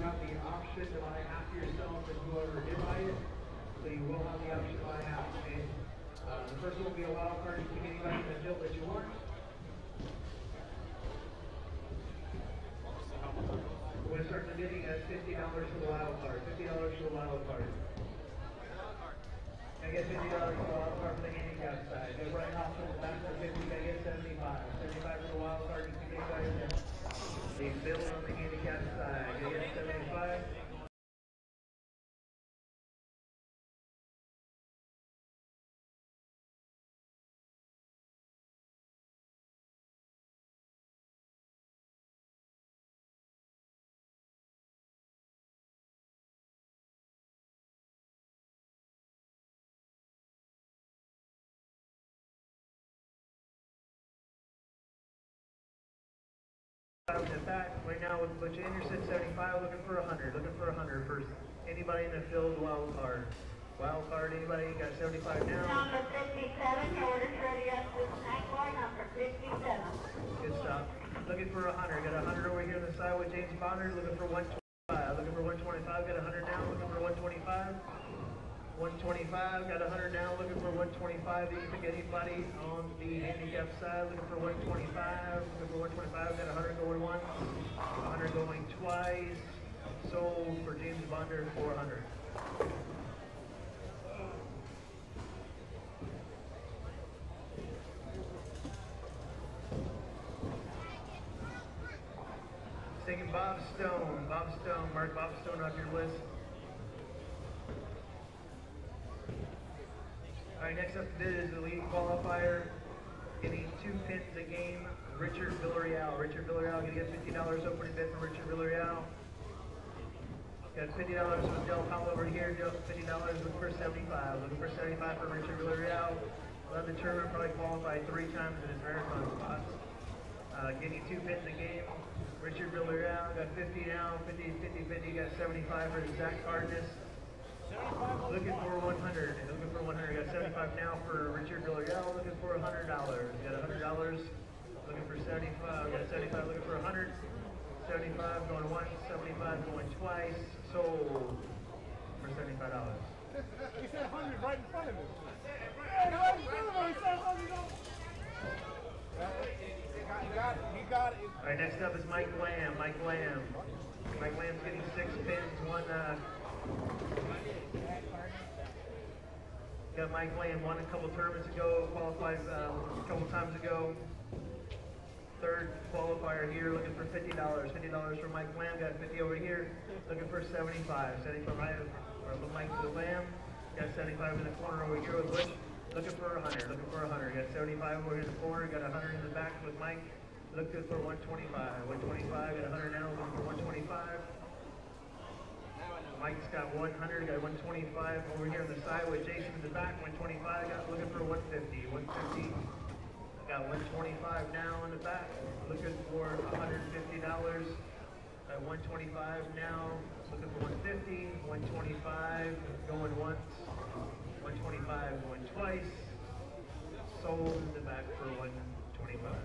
have the option to buy half yourself and whoever did buy it. So you will have the option to buy half. Okay? The first one will be a wild card. You can pick anybody in the field that you want. We're going to start the bidding at $50 for the wild card. $50 for the wild card. I get $50 for the wild card for the handicap side. Go right off to the back for 50, I get 75. 75 for the wild card, you can get right in there. They build on the handicap side. I get 75. In the back, right now with Butch Anderson, 75, looking for 100, looking for 100 first. Anybody in the field, wild card. Wild card, anybody, got 75 now? Number 57, your order's ready up to snack bar, number 57. Good stuff. Looking for 100, got 100 over here on the side with James Bonner, looking for 125. Looking for 125, got 100 now, looking for 125. 125, got 100 now, looking for 125. Do you pick anybody on the handicap side? Looking for 125, looking for 125, got 100 going once, 100 going twice. Sold for James Bonder, 400. Taking Bob Stone, mark Bob Stone off your list. All right, next up to bid is the lead qualifier, getting 2 pins a game, Richard Villarreal. Richard Villarreal gonna get $50 opening bid from Richard Villarreal. Got $50 from Del Powell over here, $50 looking for 75. Looking for 75 for Richard Villarreal. Led the tournament, probably qualified 3 times in his marathon spots. Getting 2 pins a game. Richard Villarreal got 50 now, 50, 50, 50, got 75 for Zach Cardenas. Looking for 100, looking for 100, got 75 now for Richard Villarreal, looking for $100. Got $100, looking for 75, got 75, looking for 100. 75 going once, 75 going twice, sold for $75. He said 100 right in front of him. Right in front of him, he said 100. He got it. All right, next up is Mike Lamb. Mike Lamb's getting 6 pins. Got Mike Lamb, won a couple tournaments ago, qualified a couple times ago. Third qualifier here, looking for $50. $50 for Mike Lamb. Got 50 over here, looking for 75. 75 right from Mike to the Lamb. Got 75 in the corner over here with Bush. Looking for 100. Looking for 100. Got 75 over here in the corner. Got 100 in the back with Mike. Looking for 125. 125. Got 100 now. Looking for 125. Mike's got 100. Got 125 over here on the side with Jason in the back. 125. Got looking for 150. 150. Got 125 now in the back, looking for $150. At 125 now, looking for 150, 125 going once, 125 going twice, sold in the back for 125.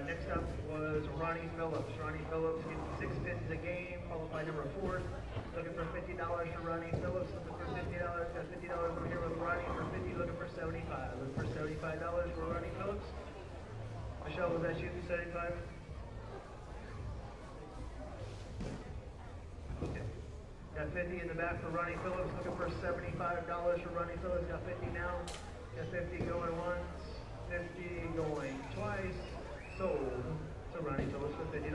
Next up was Ronnie Phillips. Ronnie Phillips getting 6 pins a game, qualified number 4. Looking for $50 for Ronnie Phillips. Looking for $50. Got $50 over here with Ronnie for 50. Looking for 75. Looking for $75 for Ronnie Phillips. Michelle, was that you? 75? Okay. Got 50 in the back for Ronnie Phillips. Looking for $75 for Ronnie Phillips. Got 50 now. Got 50 going once. 50 going twice. Sold to Ronnie Phillips for $50.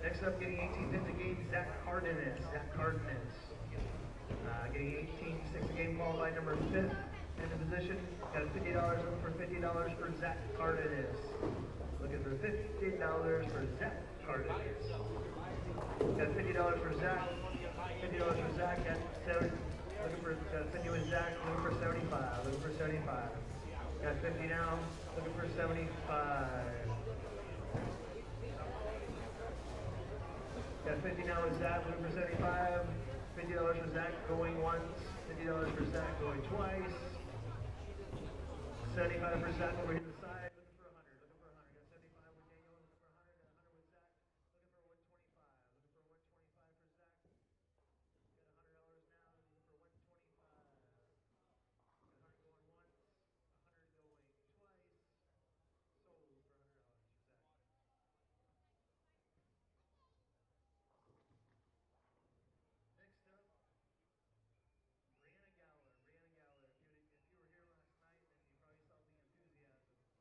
Next up, getting 18 pins a game, Zach Cardenas. Getting 18, 6 a game, qualified number 5th in the position. Got $50, looking for $50 for Zach Cardenas. Looking for $50 for Zach Cardenas. Got $50 for Zach. $50 for Zach. Got 7. Looking for continue with Zach. Looking for 75. Looking for 75. Got 50 now. Looking for 75. Got 50 now with Zach. Looking for 75. $50 for Zach going once. $50 for Zach going twice. 75 for Zach over here to the side. Looking for 100. Looking for 100. Got 75 with Daniel. Looking for 100. Got 100 with Zach. Looking for 125. Looking for 125 for Zach. Got $100 now. Looking for 125. Got 100 going once. 100 going twice. Sold for $100 for Zach. Next up, Brianna Gowler. If you were here last night, then you probably saw the enthusiasm.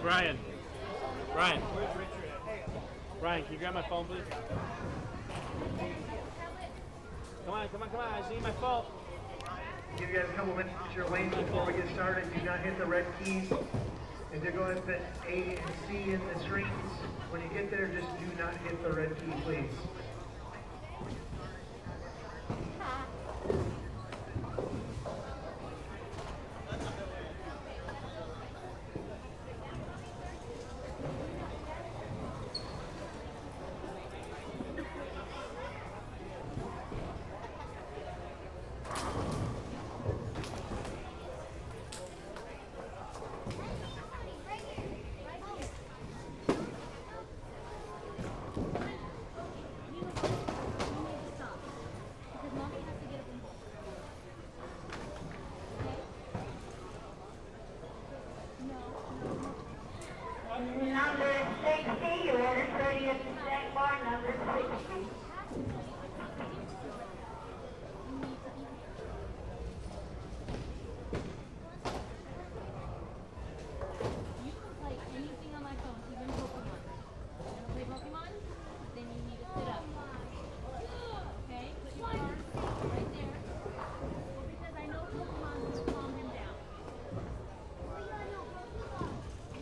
Ryan. Ryan. Ryan, can you grab my phone, please? Come on, come on, come on. I see my phone. Give you guys a couple minutes to get your lanes before we get started. Do not hit the red keys. If you're going to put A and C in the strings, when you get there, just do not hit the red key, please. Number 60, your order's ready at the snack bar, number 60. You can play anything on my phone, even Pokemon. You want to play Pokemon? Then you need to sit up. Okay? Put your arms right there. Because I know Pokemon will calm him down.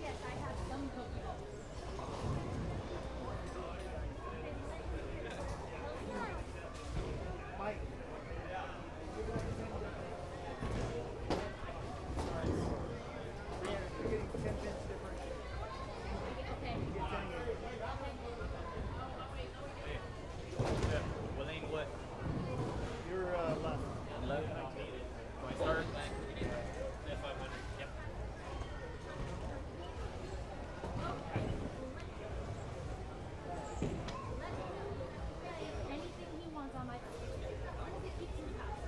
Yes, I have some Pokemon. Mike. You're getting 10 minutes different. Okay. Wayne, what? You're left. Left. Want to start? F500. Yep. Anything he wants on my phone. As long as it keeps him happy.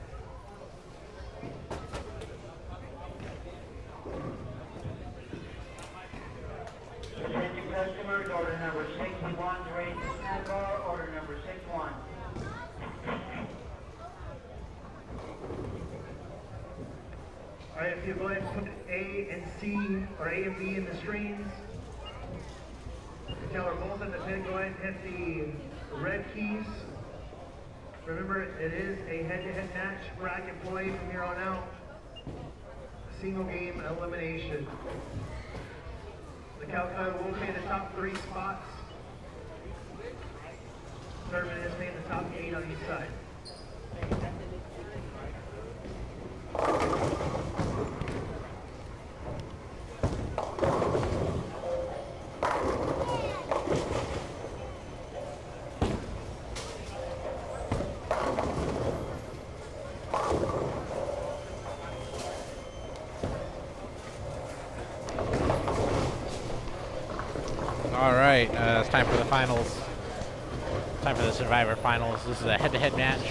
Attention customers, order number 61 is ready to snack bar, order number 61. All right, if you go ahead and put A and C, or A and B in the strings, until we're both in the pin, go ahead and hit the red keys. Remember, it is a head-to-head match, bracket play from here on out. Single game elimination. The calculator will pay the top 3 spots. Tournament is paying the top 8 on each side. All right, it's time for the finals. Time for the Survivor Finals. This is a head-to-head match.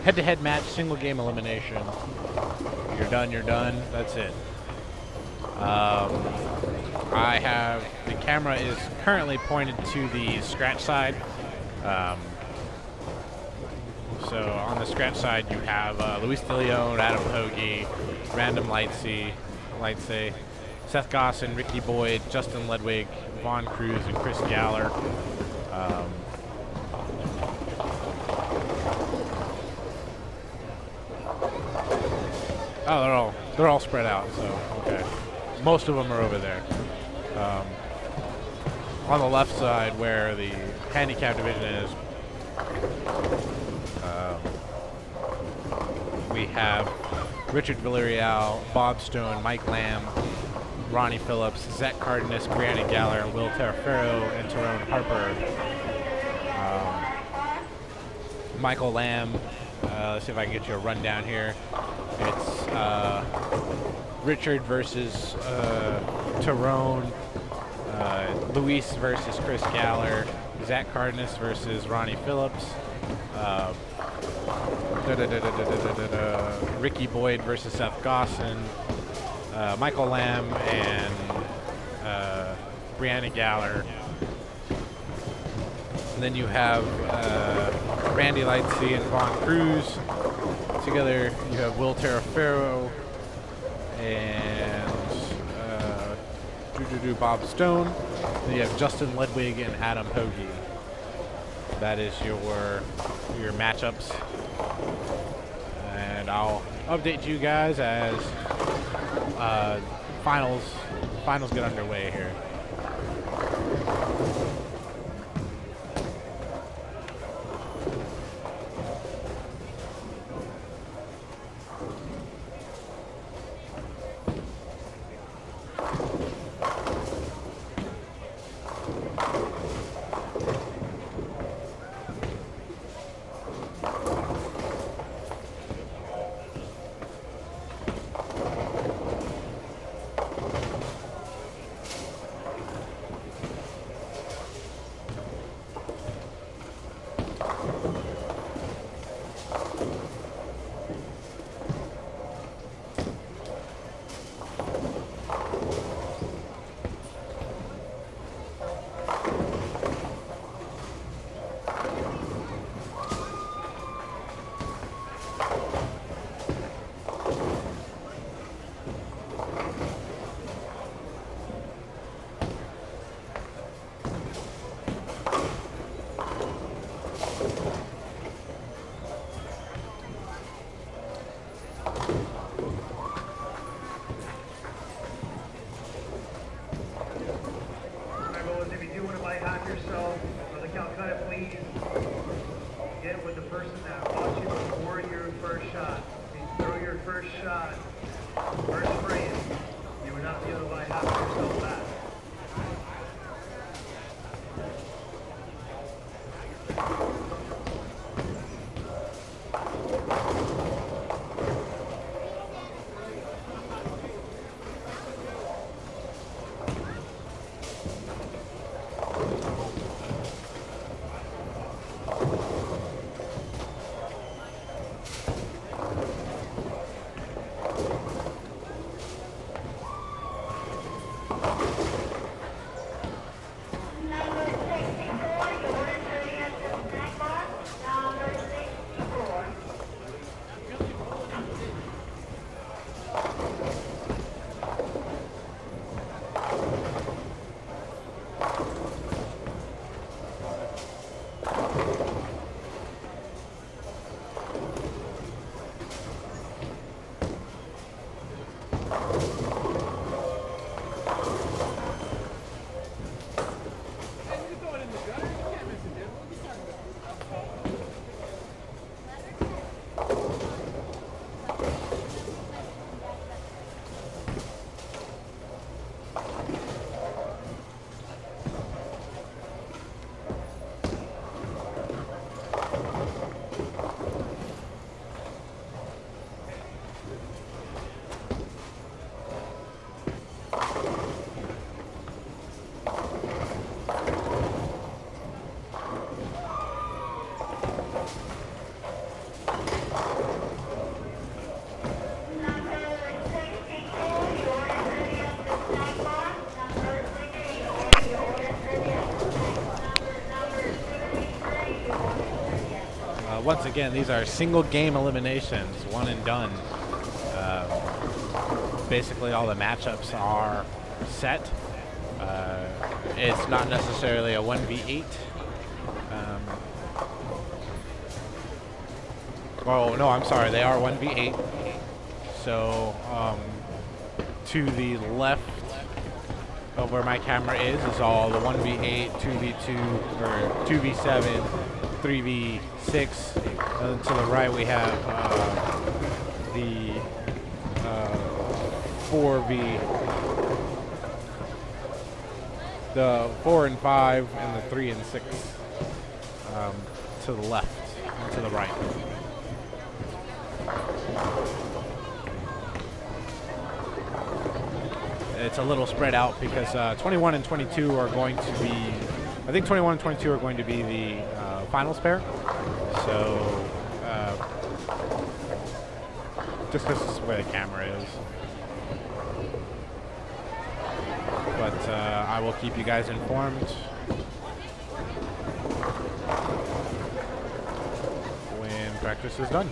Head-to-head match, single game elimination. You're done, you're done. That's it. I have, the camera is currently pointed to the scratch side. So on the scratch side, you have Luis DeLeon, Adam Hoagie, Random Lightsey, Seth Gosson, Ricky Boyd, Justin Ledwig, Vaughn Cruz, and Chris Galler. Oh, they're all spread out. So okay, most of them are over there. On the left side, where the handicap division is, we have Richard Villarreal, Bob Stone, Mike Lamb, Ronnie Phillips, Zach Cardenas, Brianna Galler, Will Terrafero, and Tyrone Harper. Michael Lamb, let's see if I can get you a rundown here. It's Richard versus Tyrone, Luis versus Chris Galler, Zach Cardenas versus Ronnie Phillips, Ricky Boyd versus Seth Gosson, Michael Lamb and Brianna Galler. And then you have Randy Lightsey and Vaughn Cruz. Together you have Will Terrafero and Bob Stone. Then you have Justin Ledwig and Adam Hoagie. That is your matchups. And I'll update you guys as finals get underway here. Once again, these are single game eliminations, one and done. Basically, all the matchups are set. It's not necessarily a 1v8. Oh, no, I'm sorry, they are 1v8. So, to the left of where my camera is all the 1v8, 2v2, or 2v7, 3v6. And to the right we have the 4 and 5 and the 3 and 6 to the left and to the right. It's a little spread out because 21 and 22 are going to be, I think 21 and 22 are going to be the finals pair. So, just because this is where the camera is. But I will keep you guys informed when practice is done.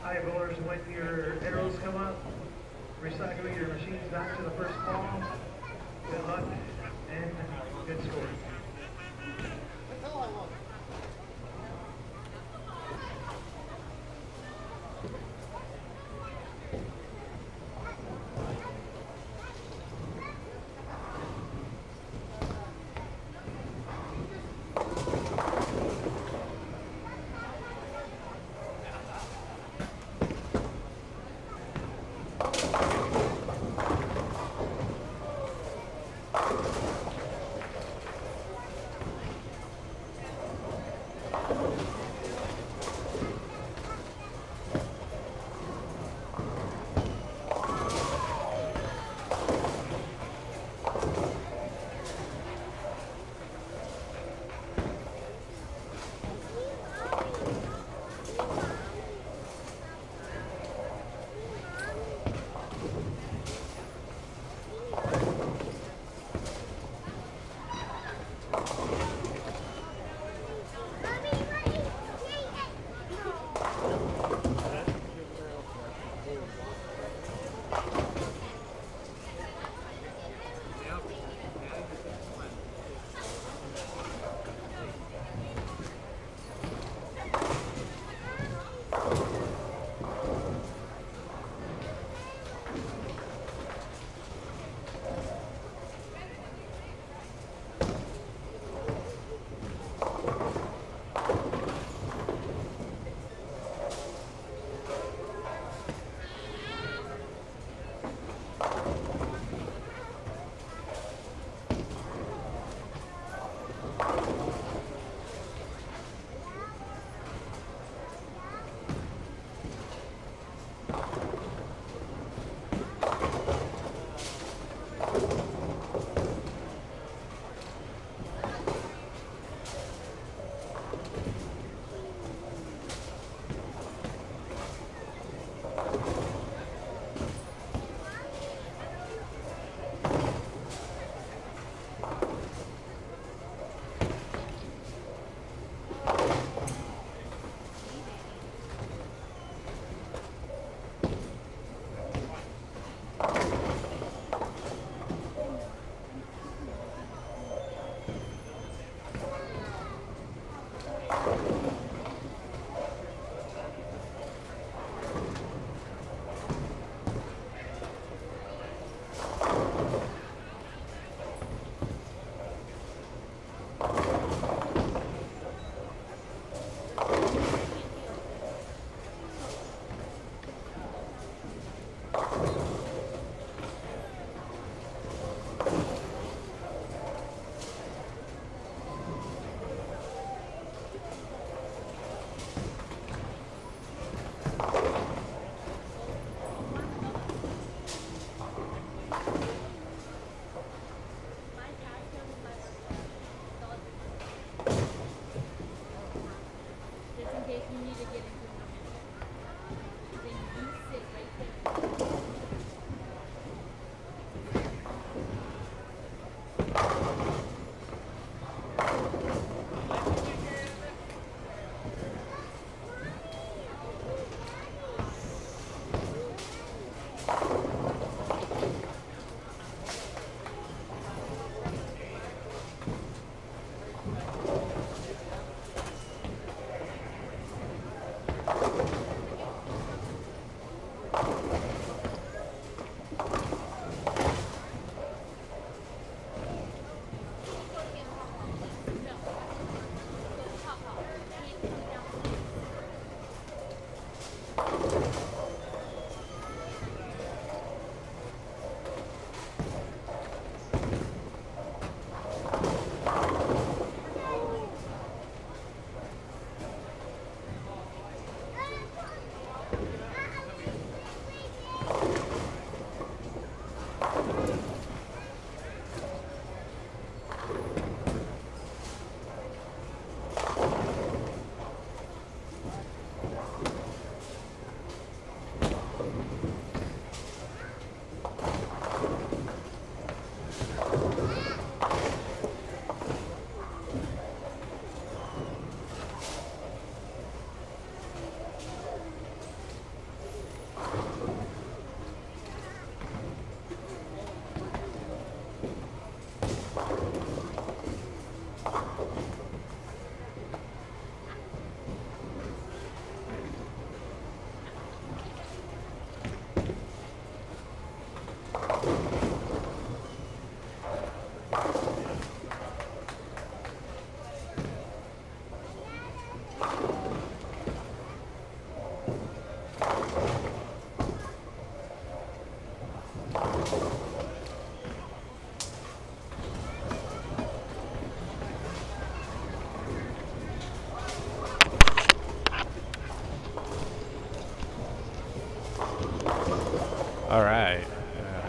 High rollers, when your arrows come up, recycle your machines back to the first ball. Good luck and good score. That's all I want.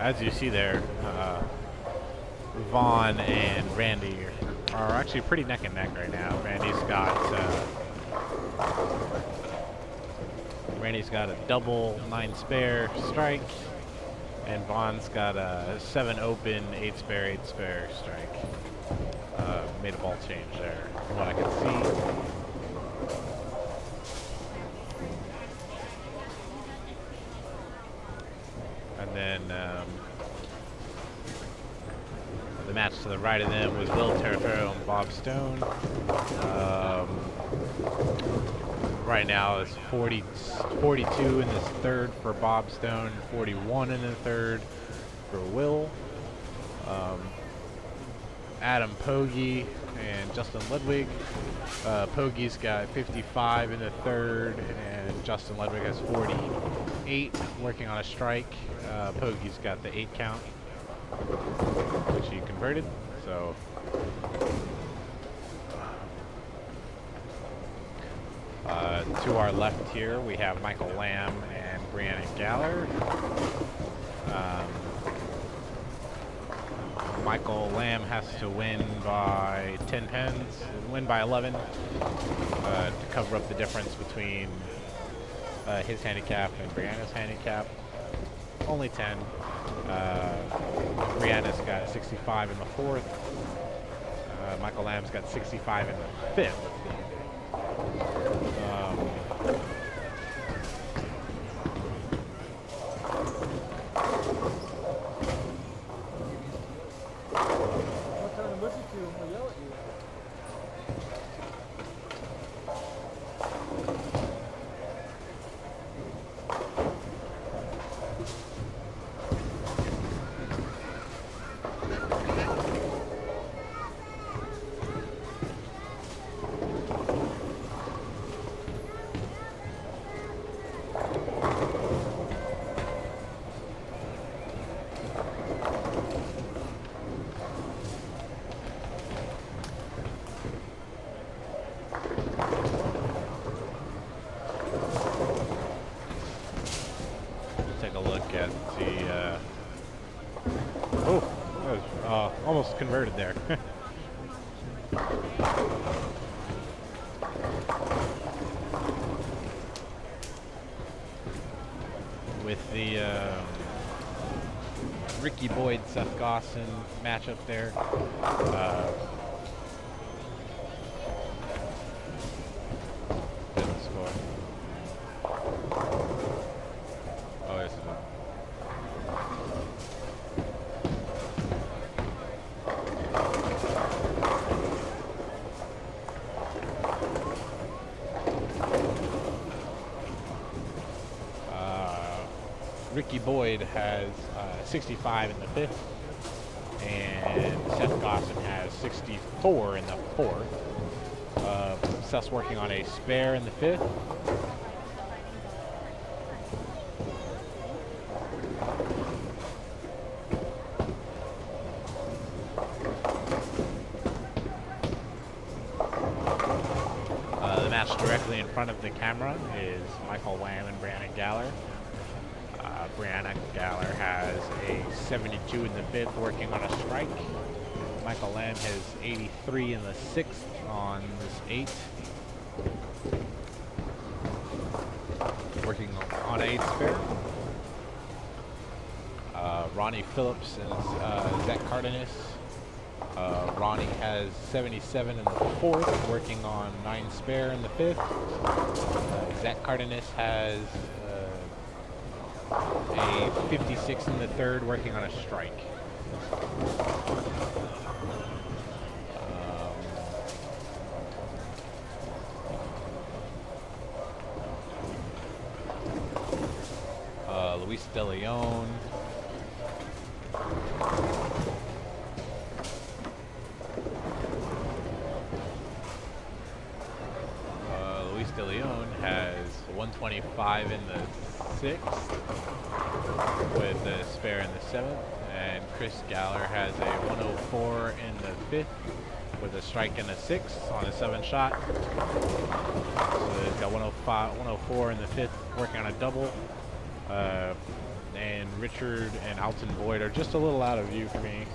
as you see there, Vaughn and Randy are actually pretty neck and neck right now. Randy's got a double 9 spare strike, and Vaughn's got a 7 open 8 spare strike. Made a ball change there, from what I can see. And then the match to the right of them was Will Terrifero and Bob Stone. Right now it's 42 in this third for Bob Stone, 41 in the third for Will. Adam Pogge and Justin Ludwig. Pogge's got 55 in the third, and Justin Ludwig has 48, working on a strike. Pogge's got the 8 count, which he converted. So to our left here, we have Michael Lamb and Brianna Galler. Michael Lamb has to win by 10 pens, win by 11 to cover up the difference between his handicap and Brianna's handicap. Only 10. Brianna's got 65 in the fourth. Michael Lamb's got 65 in the fifth. What kind of listen to him will yell at you? Take a look at the. Oh, that was almost converted there. With the Ricky Boyd Seth Gosson matchup there. Didn't score. Oh, yes, it did. Ricky Boyd has 65 in the fifth, and Seth Gosson has 64 in the fourth. Seth's working on a spare in the fifth. The match directly in front of the camera is Michael Lamb and Brianna Galler. Brianna Galler has a 72 in the fifth, working on a strike. Michael Lamb has 83 in the sixth on this 8, working on an 8 spare. Ronnie Phillips and Zach Cardenas. Ronnie has 77 in the fourth, working on 9 spare in the fifth. Zach Cardenas has a 56 in the third, working on a strike. Luis De Leon. Luis De Leon has 125 in the sixth, with the spare in the seventh, and Chris Galler has a 104 in the fifth, with a strike in the sixth on a 7 shot. So he's got 105, 104 in the fifth, working on a double. and Richard and Alton Boyd are just a little out of view for me.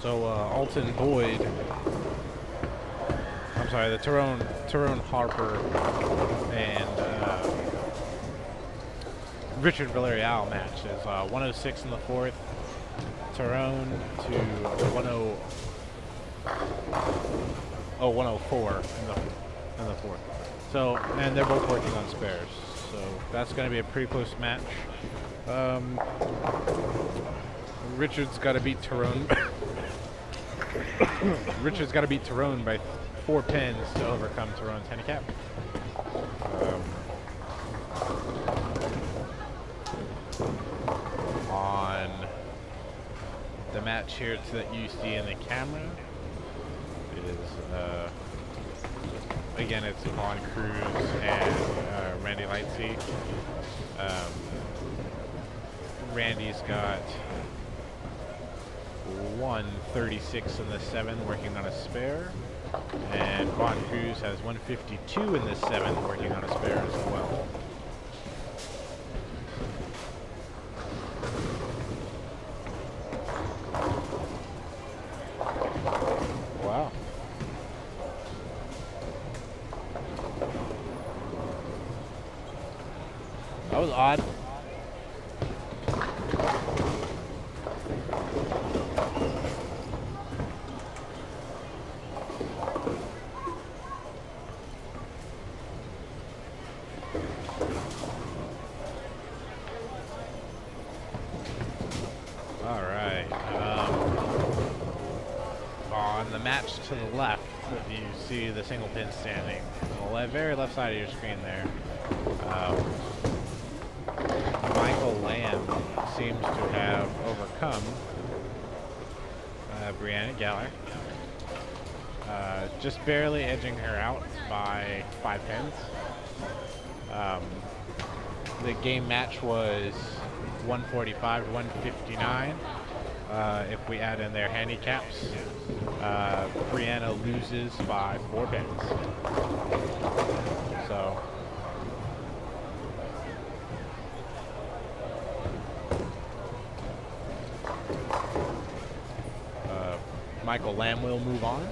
So Alton Boyd, I'm sorry, the Tyrone Harper and Richard Villarreal match is 106 in the fourth. Tyrone to 104 in the fourth. So, and they're both working on spares. So that's going to be a pretty close match. Richard's got to beat Tyrone. Richard's got to beat Tyrone by 4 pins to overcome Tyrone's handicap. On the match here that you see in the camera, it is again, it's Vaughn Cruz and Randy Lightsey. Randy's got 136 in the 7 working on a spare, and Vaughn Cruz has 152 in the 7 working on a spare as well. Wow. That was odd. To the left, you see the single pin standing on the very left side of your screen there. Michael Lamb seems to have overcome Brianna Geller, just barely edging her out by 5 pins. The game match was 145 to 159. If we add in their handicaps, Brianna loses by 4 pins. So Michael Lamb will move on.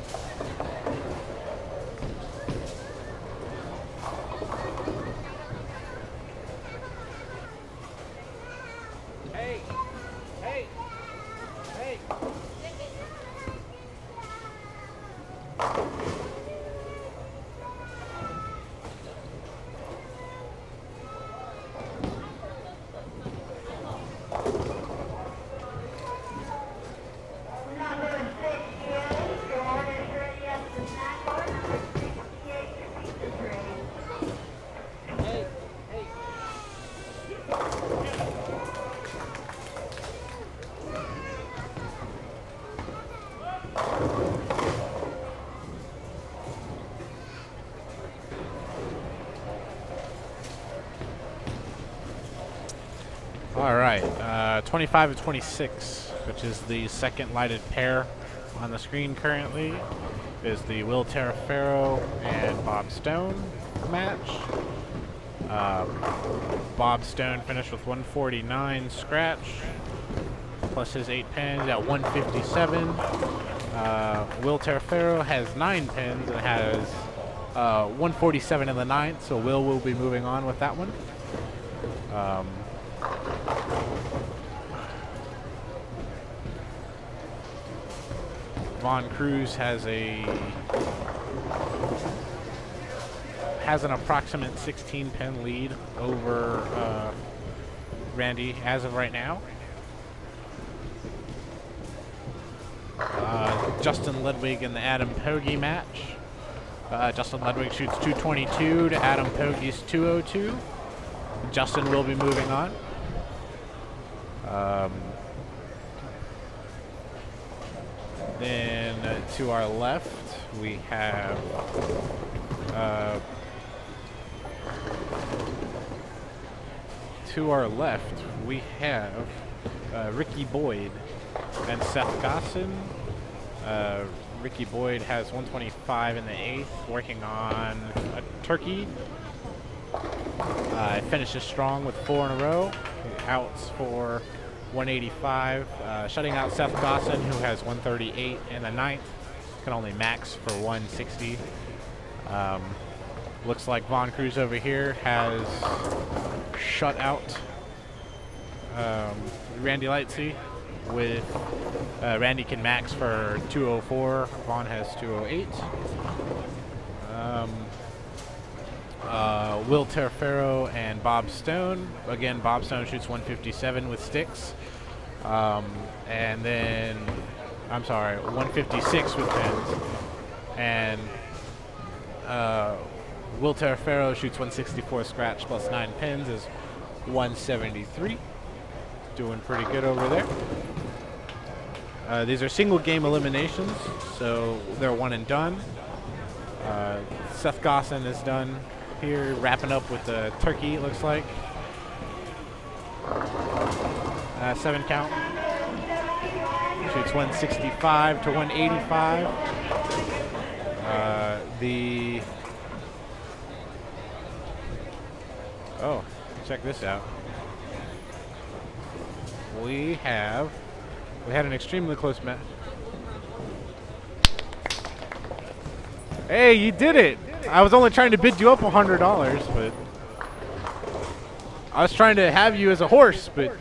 All right, 25 to 26. which is the second lighted pair on the screen currently, is the Will Terrafero and Bob Stone match. Bob Stone finished with 149 scratch, plus his 8 pins at 157. Will Terrafero has 9 pins and has 147 in the ninth, so will be moving on with that one. Von Cruz has an approximate 16 pin lead over Randy as of right now. Justin Ludwig in the Adam Pogge match. Justin Ludwig shoots 222 to Adam Pogge's 202. Justin will be moving on. Then to our left, we have Ricky Boyd and Seth Gosson. Ricky Boyd has 125 in the 8th, working on a turkey. Finishes strong with 4 in a row. Outs for 185, shutting out Seth Gosson, who has 138 in the 9th. Can only max for 160. Looks like Von Cruz over here has shut out Randy Lightsey. With Randy can max for 204. Vaughn has 208. Will Terrafero and Bob Stone. Again, Bob Stone shoots 157 with sticks. And then, I'm sorry, 156 with pins. And Will Terrafero shoots 164 scratch plus 9 pins is 173. Doing pretty good over there. These are single game eliminations, so they're one and done. Seth Gosson is done here, wrapping up with the turkey, it looks like. 7 count. Shoots 165 to 185. Oh, check this out. We had an extremely close match. Hey, you did it! I was only trying to bid you up $100, but I was trying to have you as a horse, but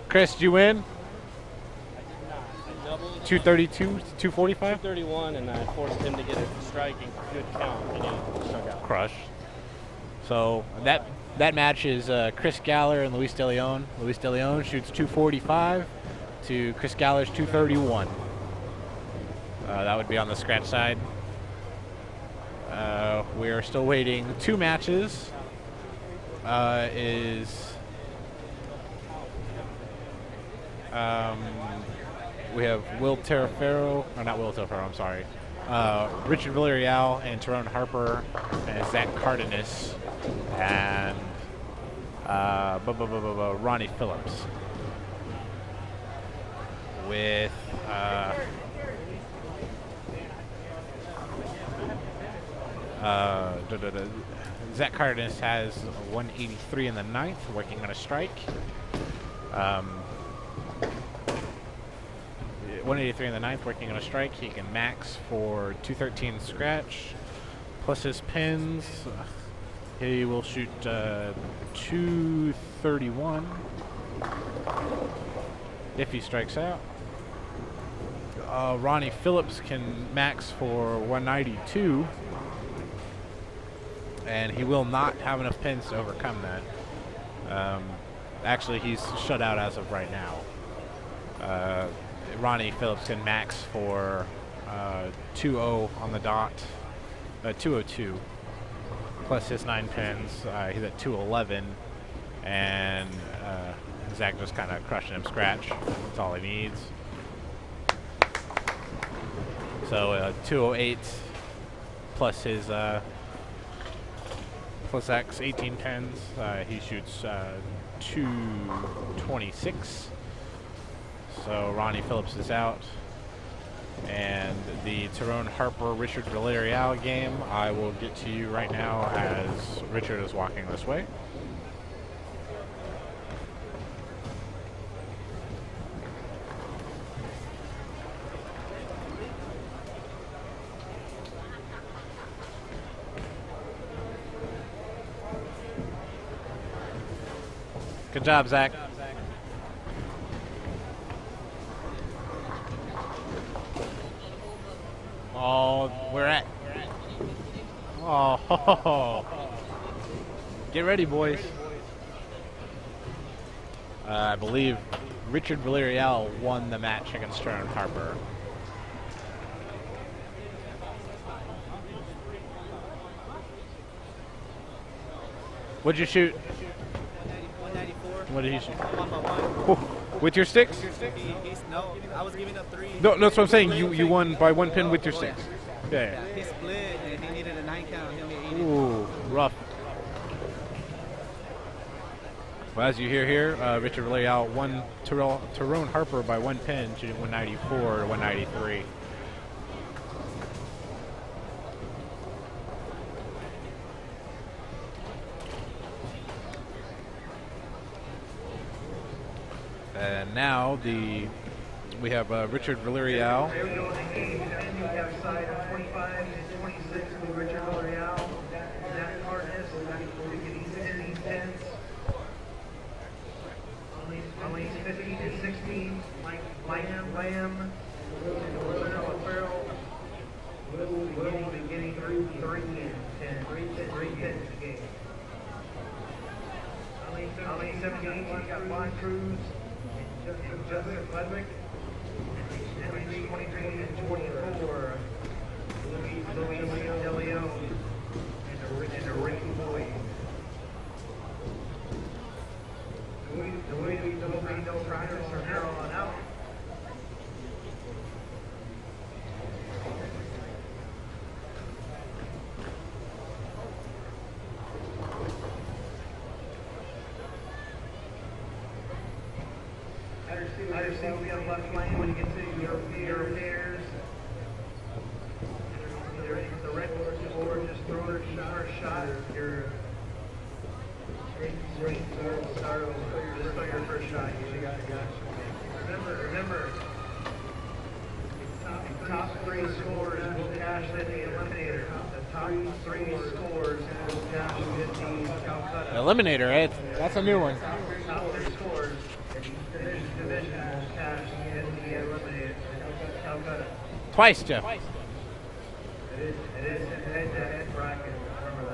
Chris, did you win? 232, 245? 231, and I forced him to get a strike and good count, and he struck out. Crush. So that match is Chris Galler and Luis De Leon. Luis De Leon shoots 245 to Chris Galler's 231. That would be on the scratch side. We are still waiting 2 matches. We have Will Terrafero, or not Will Terrafero, I'm sorry. Richard Villarreal and Tyrone Harper and Zach Cardenas and Ronnie Phillips. With Zach Cardenas has 183 in the 9th, working on a strike. 183 in the 9th, working on a strike. He can max for 213 scratch, plus his pins. He will shoot 231 if he strikes out. Ronnie Phillips can max for 192, and he will not have enough pins to overcome that. Actually, he's shut out as of right now. Ronnie Phillips can max for 2-0 on the dot, 202, plus his 9 pins. He's at 211, and Zach just kind of crushing him scratch. That's all he needs. So 208 plus his plus X 18 pins. He shoots 226. So Ronnie Phillips is out. And the Tyrone Harper Richard Villarreal game, I will get to you right now as Richard is walking this way. Good job, Zach. Oh, we're at. Oh, get ready, boys. I believe Richard Villarreal won the match against Tyrone Harper. What'd you shoot? 194. What did he shoot? 1 by 1. With your sticks? No, I was giving up 3. No, that's what I'm saying. You won by 1 pin with your sticks. Yeah. He split and he needed a 9 count. He only 80. Ooh, rough. Well, as you hear here, Richard Villarreal won Tyrone Harper by 1 pin, shooting 194 to 193. And now we have Richard Villarreal. There we go in the game. And you have side of 25 and 26 with Richard Villarreal. Zach Hartness will be getting 16 pins. Only 15 and 16. Mike Lamb. Farrell will be getting 3 pins a game. Only 17. We got Von Cruz. Justin Ledwick, and 23 and 24, Louis DeLeon, and a Ricky Boyd. The way we don't practice from here on out. I just think we have left lane when you get to your pairs. Either the red or just throw a shot. Your start your first shot. You got remember. Top 3 scores will cash in the eliminator. The top 3 scores will cash in the Calcutta. Eliminator, right? That's a new one. Top 3 scores. Division will cash in the eliminated Calcutta. Twice, Jeff. It is head-to-head bracket. Remember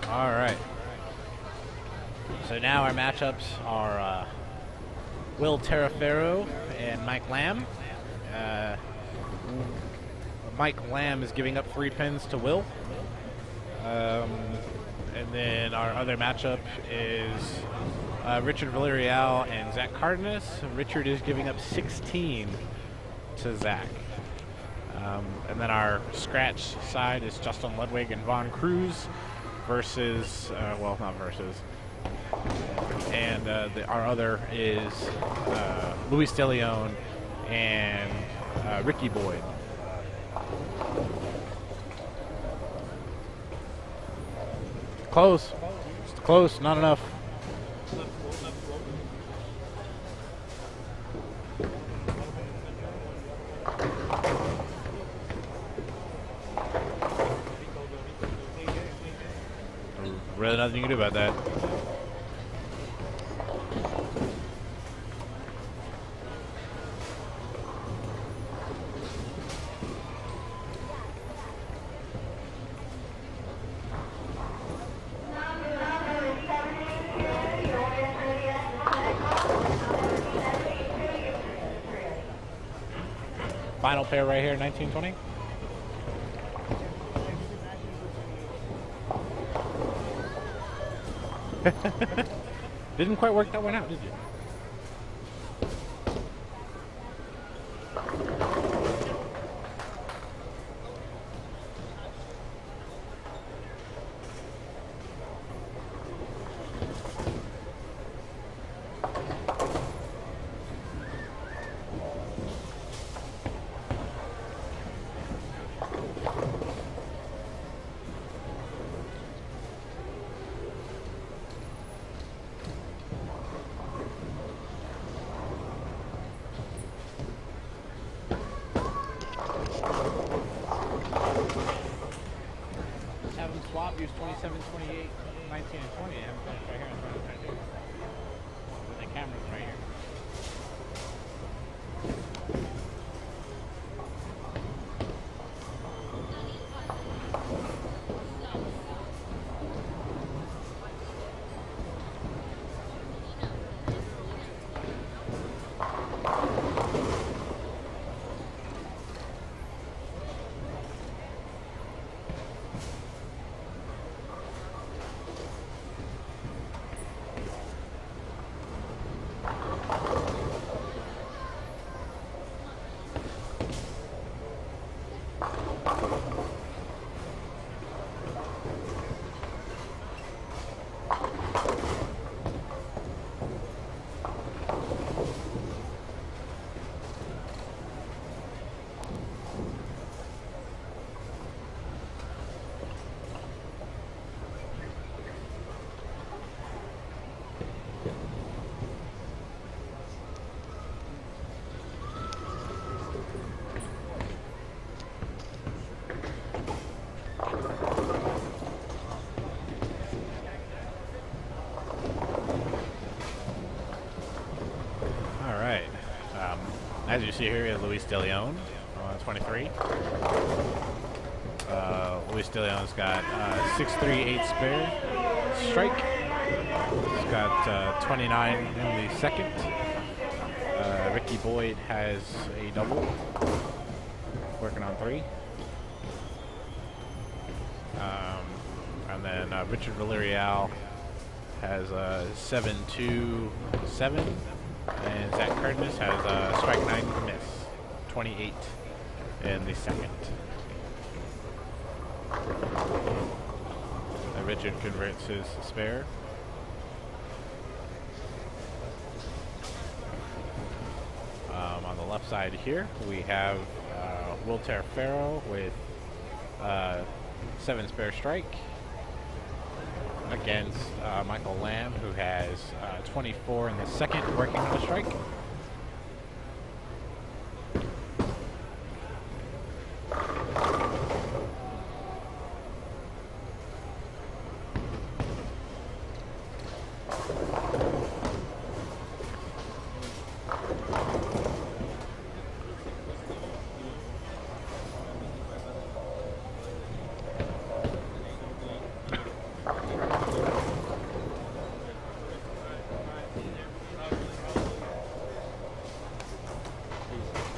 that. All right. So now our matchups are Will Terraferro and Mike Lamb. Mike Lamb is giving up 3 pins to Will. And then our other matchup is Richard Villarreal and Zach Cardenas. Richard is giving up 16 to Zach. And then our scratch side is Justin Ludwig and Von Cruz versus, well, not versus. And our other is Luis DeLeon and Ricky Boyd. Close. Just close, not enough. Really nothing you can do about that. Final pair right here, 1920. Didn't quite work that one out, did you? swap, use 27, 28, 19, and 20. I'm right here in front of right here. With the cameras right here. As you see here, we have Luis De Leon on 23. Luis De Leon's got 6'3", 8 spare strike. He's got 29 in the second. Ricky Boyd has a double, working on 3. And then Richard Villarreal has 7'2", 7. And Zach Cardenas has strike 9 to miss, 28 in the second. Richard converts his spare. On the left side here, we have Will Terrafero with 7 spare strike against Michael Lamb, who has 24 in the second, working on a strike.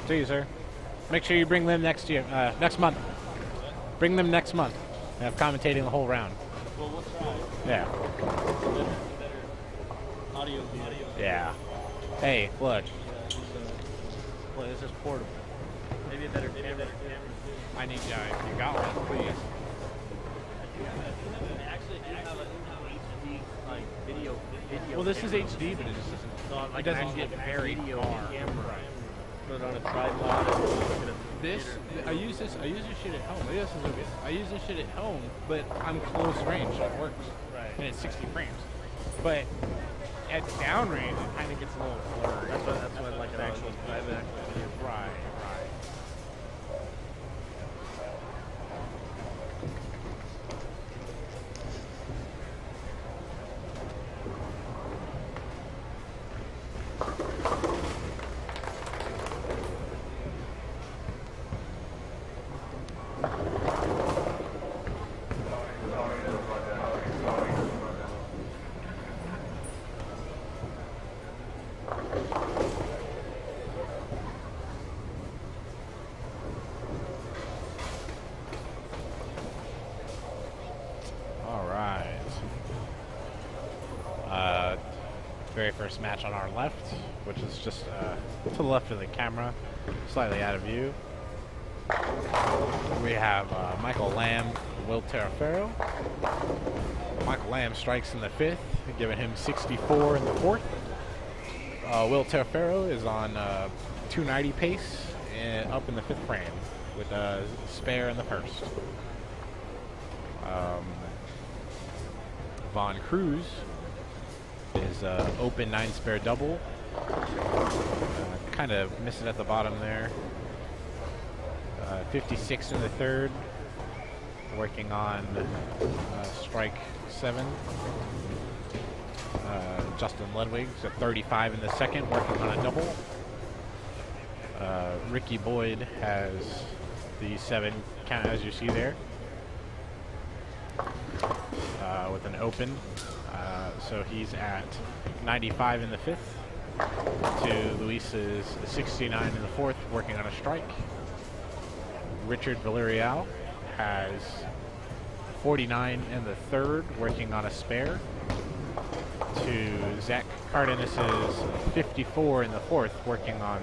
To you, sir. Make sure you bring them next year, next month. Bring them next month. They have commentating the whole round. Well, we'll try. Yeah. Better audio. Yeah. Hey, look. Well, this is portable. Maybe a better camera. I need you got one, please. They actually do have a HD like video. Well, this is HD, but it just doesn't. So, like, it doesn't actually get very video far. camera. Put it on a tripod and look at a This, I use this shit at home. Maybe this is okay. I use this shit at home, but I'm close range, so it works. Right. And it's 60 frames. But at downrange, it kind of gets a little blurry. That's what like an actual private video. Right. Very first match on our left, which is just to the left of the camera, slightly out of view. We have Michael Lamb, Will Terrafero. Michael Lamb strikes in the 5th, giving him 64 in the 4th. Will Terrafero is on 290 pace and up in the 5th frame with a spare in the 1st. Von Cruz is open 9 spare double. Kind of missed it at the bottom there. 56 in the 3rd working on strike 7. Justin Ludwig's at 35 in the second, working on a double. Ricky Boyd has the 7 count, as you see there, with an open. So he's at 95 in the 5th to Luis's 69 in the 4th, working on a strike. Richard Villarreal has 49 in the 3rd, working on a spare, to Zach Cardenis's 54 in the 4th, working on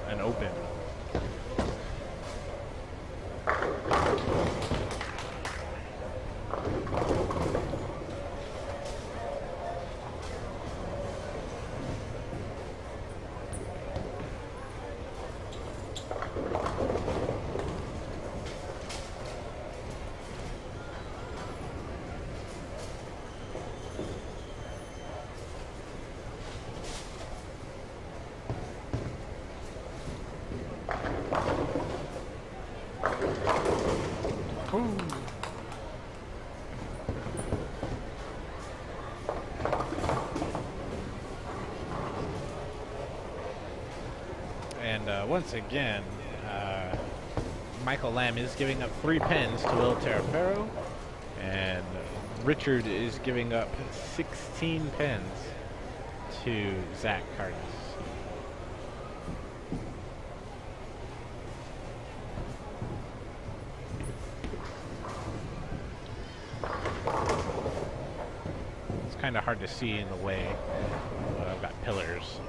an open. And once again, Michael Lamb is giving up 3 pens to Will Terrafero, and Richard is giving up 16 pens to Zach Cardenas. It's kind of hard to see in the way. I've got pillars.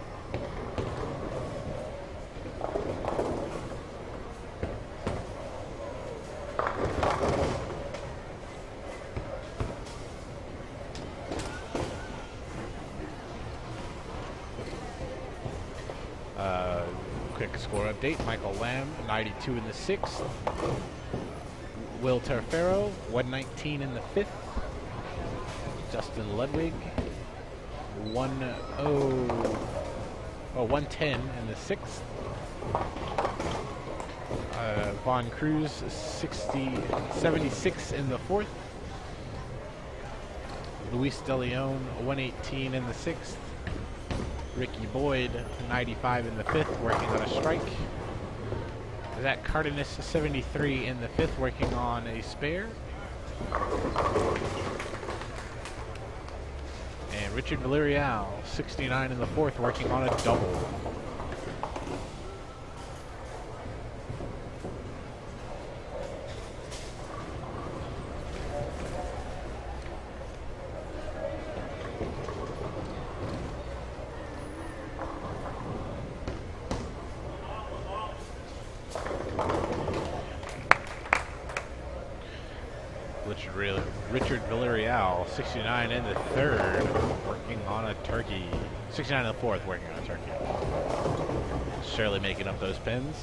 Quick score update. Michael Lamb, 92 in the 6th. Will Terrafero, 119 in the 5th. Justin Ludwig, 110 in the 6th. Von Cruz, 76 in the 4th. Luis De Leon, 118 in the 6th. Ricky Boyd, 95 in the 5th, working on a strike. Zach Cardenas, 73 in the 5th, working on a spare. And Richard Villarreal, 69 in the 4th, working on a double. Richard Villarreal, 69 in the 3rd, working on a turkey. 69 in the 4th, working on a turkey. Surely making up those pins.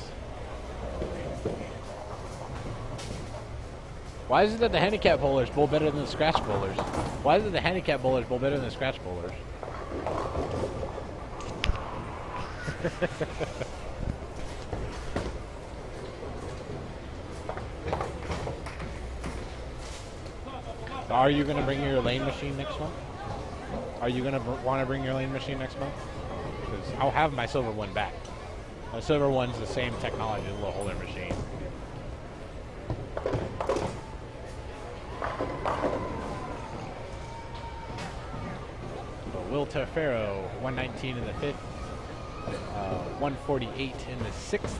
Why is it that the handicap bowlers bowl better than the scratch bowlers? Why is it the handicap bowlers bowl better than the scratch bowlers? Are you going to bring your lane machine next month? Are you going to want to bring your lane machine next month? Because I'll have my silver one back. My silver one's the same technology as a little holder machine. Will Terrafero, 119 in the 5th, 148 in the 6th.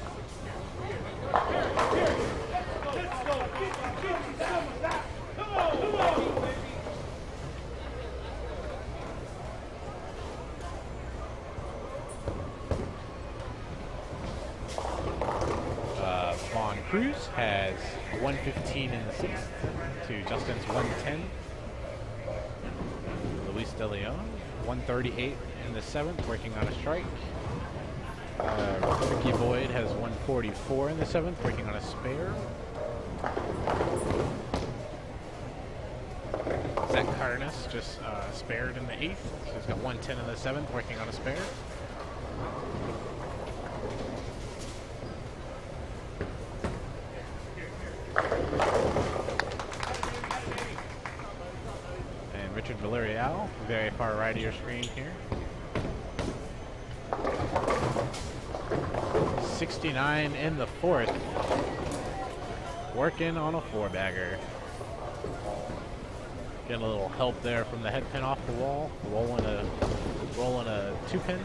Von Cruz has 115 in the 6th to Justin's 110. Luis De Leon, 138 in the 7th, working on a strike. Ricky Boyd has 144 in the 7th, working on a spare. Zach Cardenas just spared in the 8th. So he's got 110 in the 7th, working on a spare. Richard Villarreal, very far right of your screen here. 69 in the fourth. Working on a 4-bagger. Getting a little help there from the head pin off the wall. Rolling a 2-pin.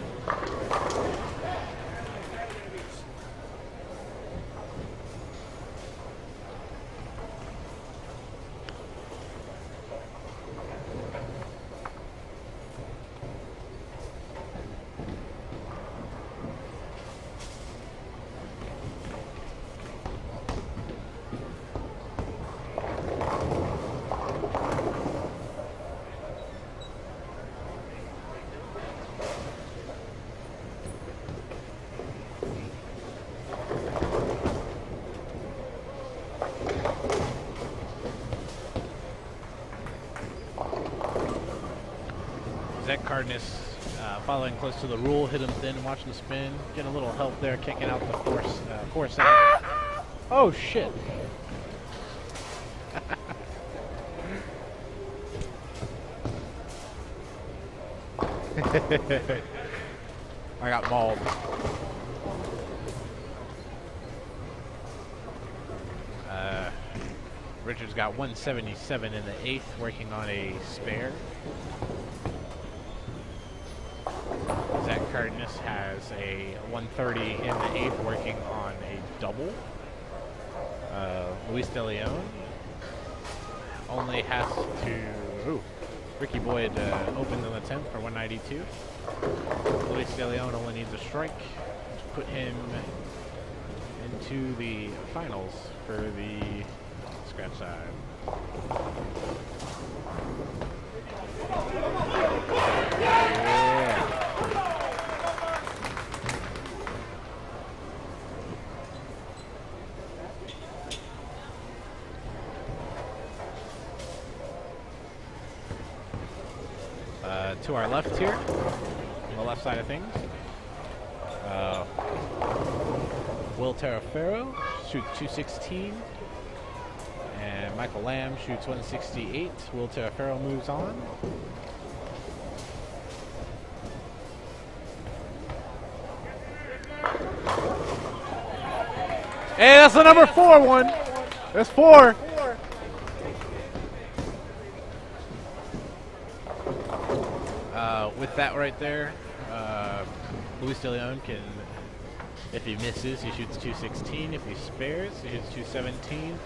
Zach Cardenas following close to the rule, hit him thin, watching the spin, getting a little help there, kicking out the force out. Oh shit! I got mauled. Richard's got 177 in the 8th, working on a spare. Zach Cardenas has a 130 in the 8th, working on a double. Luis De Leon only has to... Ooh, Ricky Boyd opens on the 10th for 192. Luis De Leon only needs a strike to put him into the finals for the scratch side. To our left here, on the left side of things, Will Terraferro shoots 216, and Michael Lamb shoots 168. Will Terraferro moves on. Hey, that's the number 4 one. That's 4. With that right there, Luis De Leon can, if he misses, he shoots 216. If he spares, he shoots 217,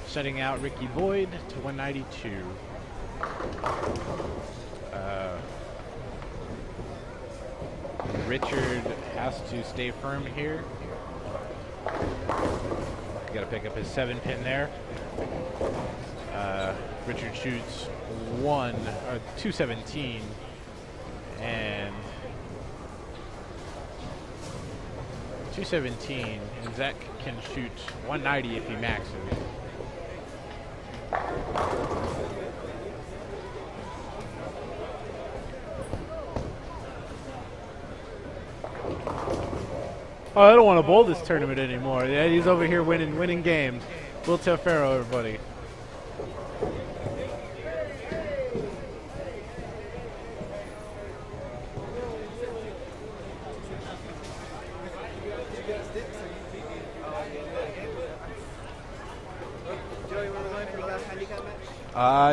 shutting out Ricky Boyd to 192. Richard has to stay firm here. Got to pick up his 7-pin there. Richard shoots 217. And 217, and Zach can shoot 190 if he maxes. Oh, I don't want to bowl this tournament anymore. Yeah, he's over here winning games. Will Terraferro, everybody.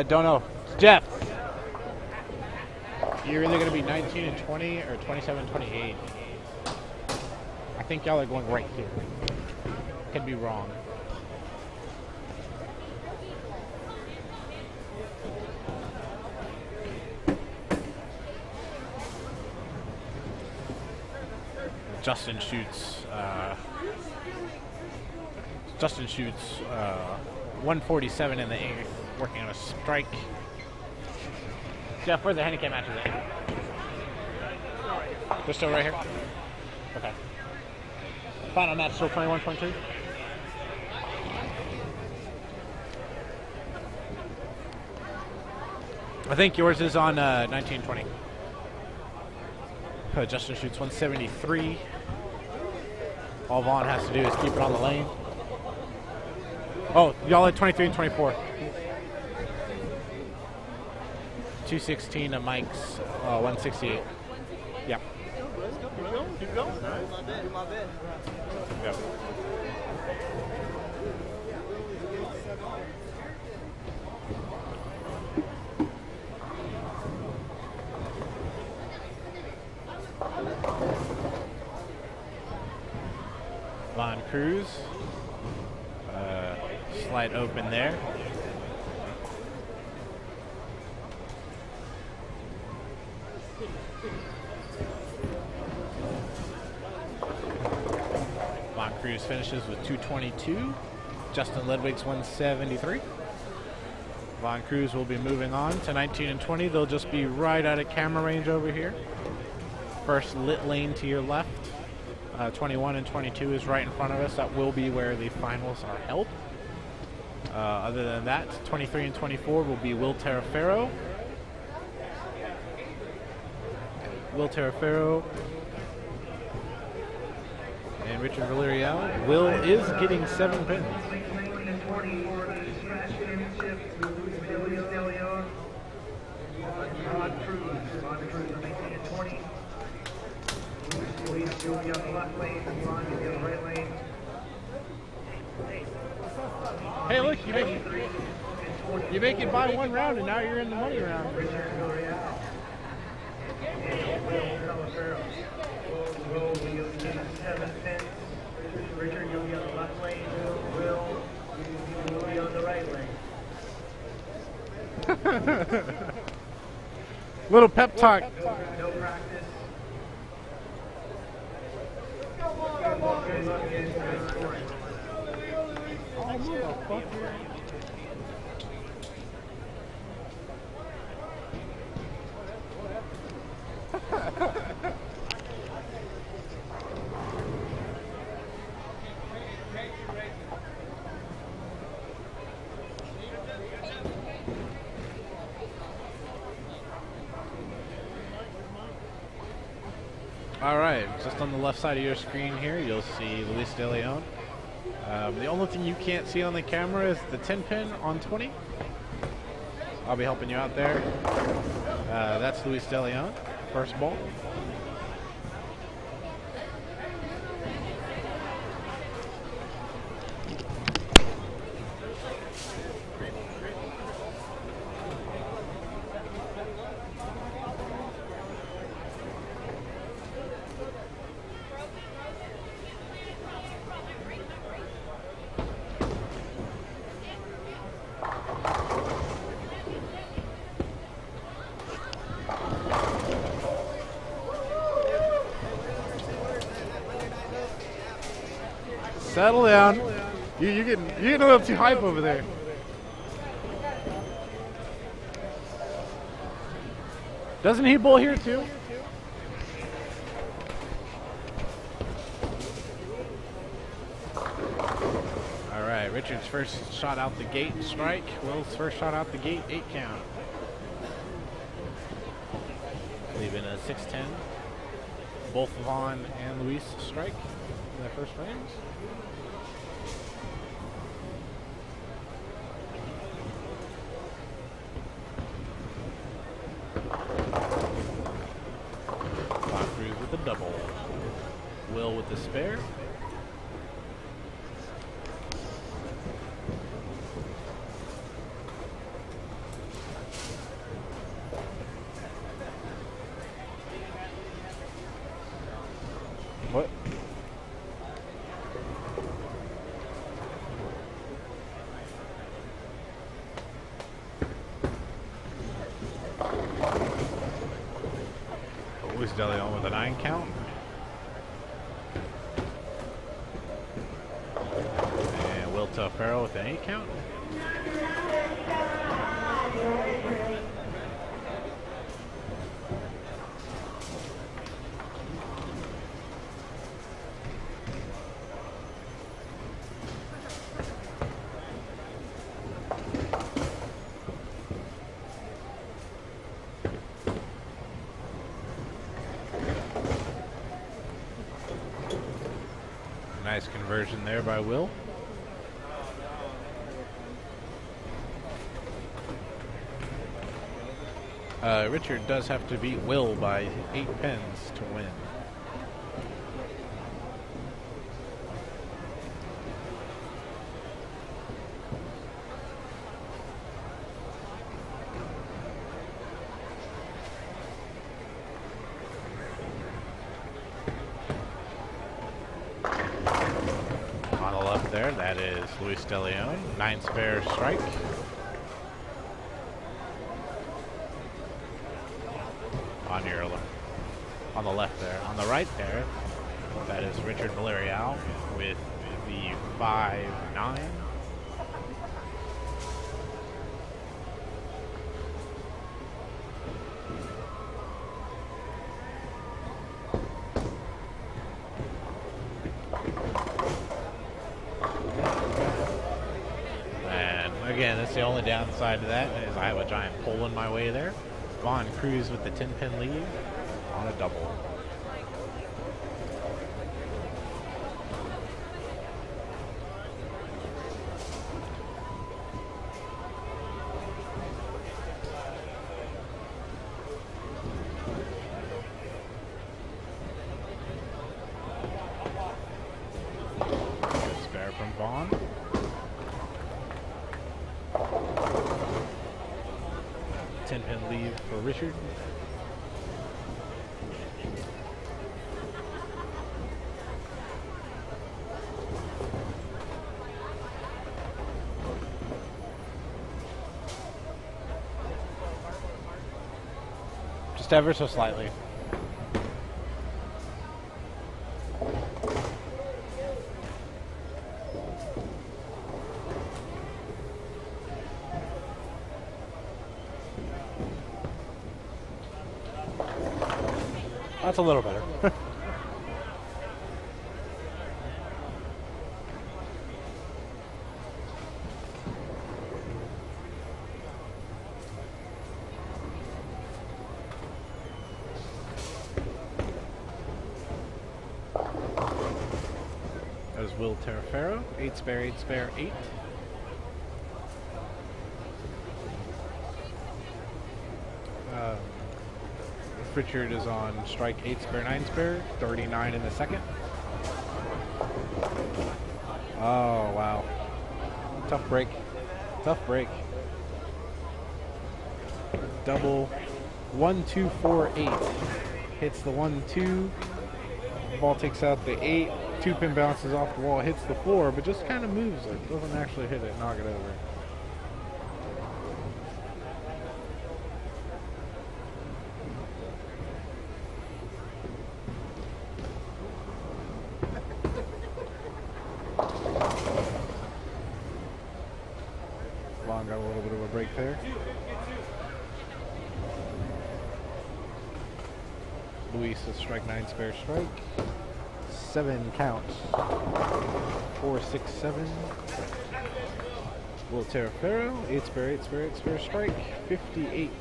Don't know. Jeff, you're either going to be 19 and 20 or 27 and 28. I think y'all are going right here. Could be wrong. Justin shoots 147 in the 8th, working on a strike. Jeff, where's the handicap matches at? They're still right here? Okay. Final match still 21.2? I think yours is on 1920. Justin shoots 173. All Vaughn has to do is keep it on the lane. Oh, y'all at 23 and 24. 216 to Mike's 168. Yep. Keep going. Do my bet. Do my bet. Yep. Von Cruz. Slight open there. Von Cruz finishes with 222. Justin Ledwig's 173. Von Cruz will be moving on to 19 and 20. They'll just be right out of camera range over here. First lit lane to your left. 21 and 22 is right in front of us. That will be where the finals are held. Other than that, 23 and 24 will be Will Terrafero. Will Terrafero and Richard Villarreal. Will is getting 7 pins. 19 and 20 for the scratch championship. Luis De Leon. Ron Cruz. Ron Cruz on 19 and 20. Luis will be on the left lane. Ron will be on the right lane. Hey, look, you make it by one round, and now you're in the money round. Richard Villarreal. And Will Terrafero. Will be getting 7 pins. Richard, you'll be on the left lane. Will be on the right lane. Little pep talk. No practice. Good luck in scoring. All right, just on the left side of your screen here, you'll see Luis De Leon. The only thing you can't see on the camera is the 10 pin on 20. I'll be helping you out there. That's Luis De Leon, first ball. Settle down. You're getting a little too hype over there. Doesn't he bowl here too? All right, Richard's first shot out the gate, strike. Will's first shot out the gate, 8 count. Leaving a 6-10. Both Vaughn and Luis strike in their first frames. Cruz with the double. Will with the spare. What? Luis De Leon with a 9 count. And Will Terrafero with an 8 count. Nice conversion there by Will. Richard does have to beat Will by 8 pins to win. On the left there, that is Luis De Leon, 9 spare strike. On the left there. On the right there, that is Richard Villarreal with the 5-9. And again, that's the only downside to that is I have a giant pole in my way there. Von Cruz with the 10-pin lead on a double. Spare from Vaughn. Ten-pin lead for Richard. Just ever so slightly. That's a little better. That was Will Terrafero, 8 spare, 8. Richard is on strike 8 spare, 9 spare, 39 in the second. Oh, wow. Tough break. Tough break. Double 1, 2, 4, 8. Hits the 1, 2. Ball takes out the 8. 2-pin bounces off the wall, hits the 4, but just kind of moves it. Doesn't actually hit it, knock it over. Vaughn got a little bit of a break there. Luis is strike 9 spare strike. 7 counts. 4, 6, 7. Will Terrafero, 8 spare, 8 spare, 8 spare strike. 58.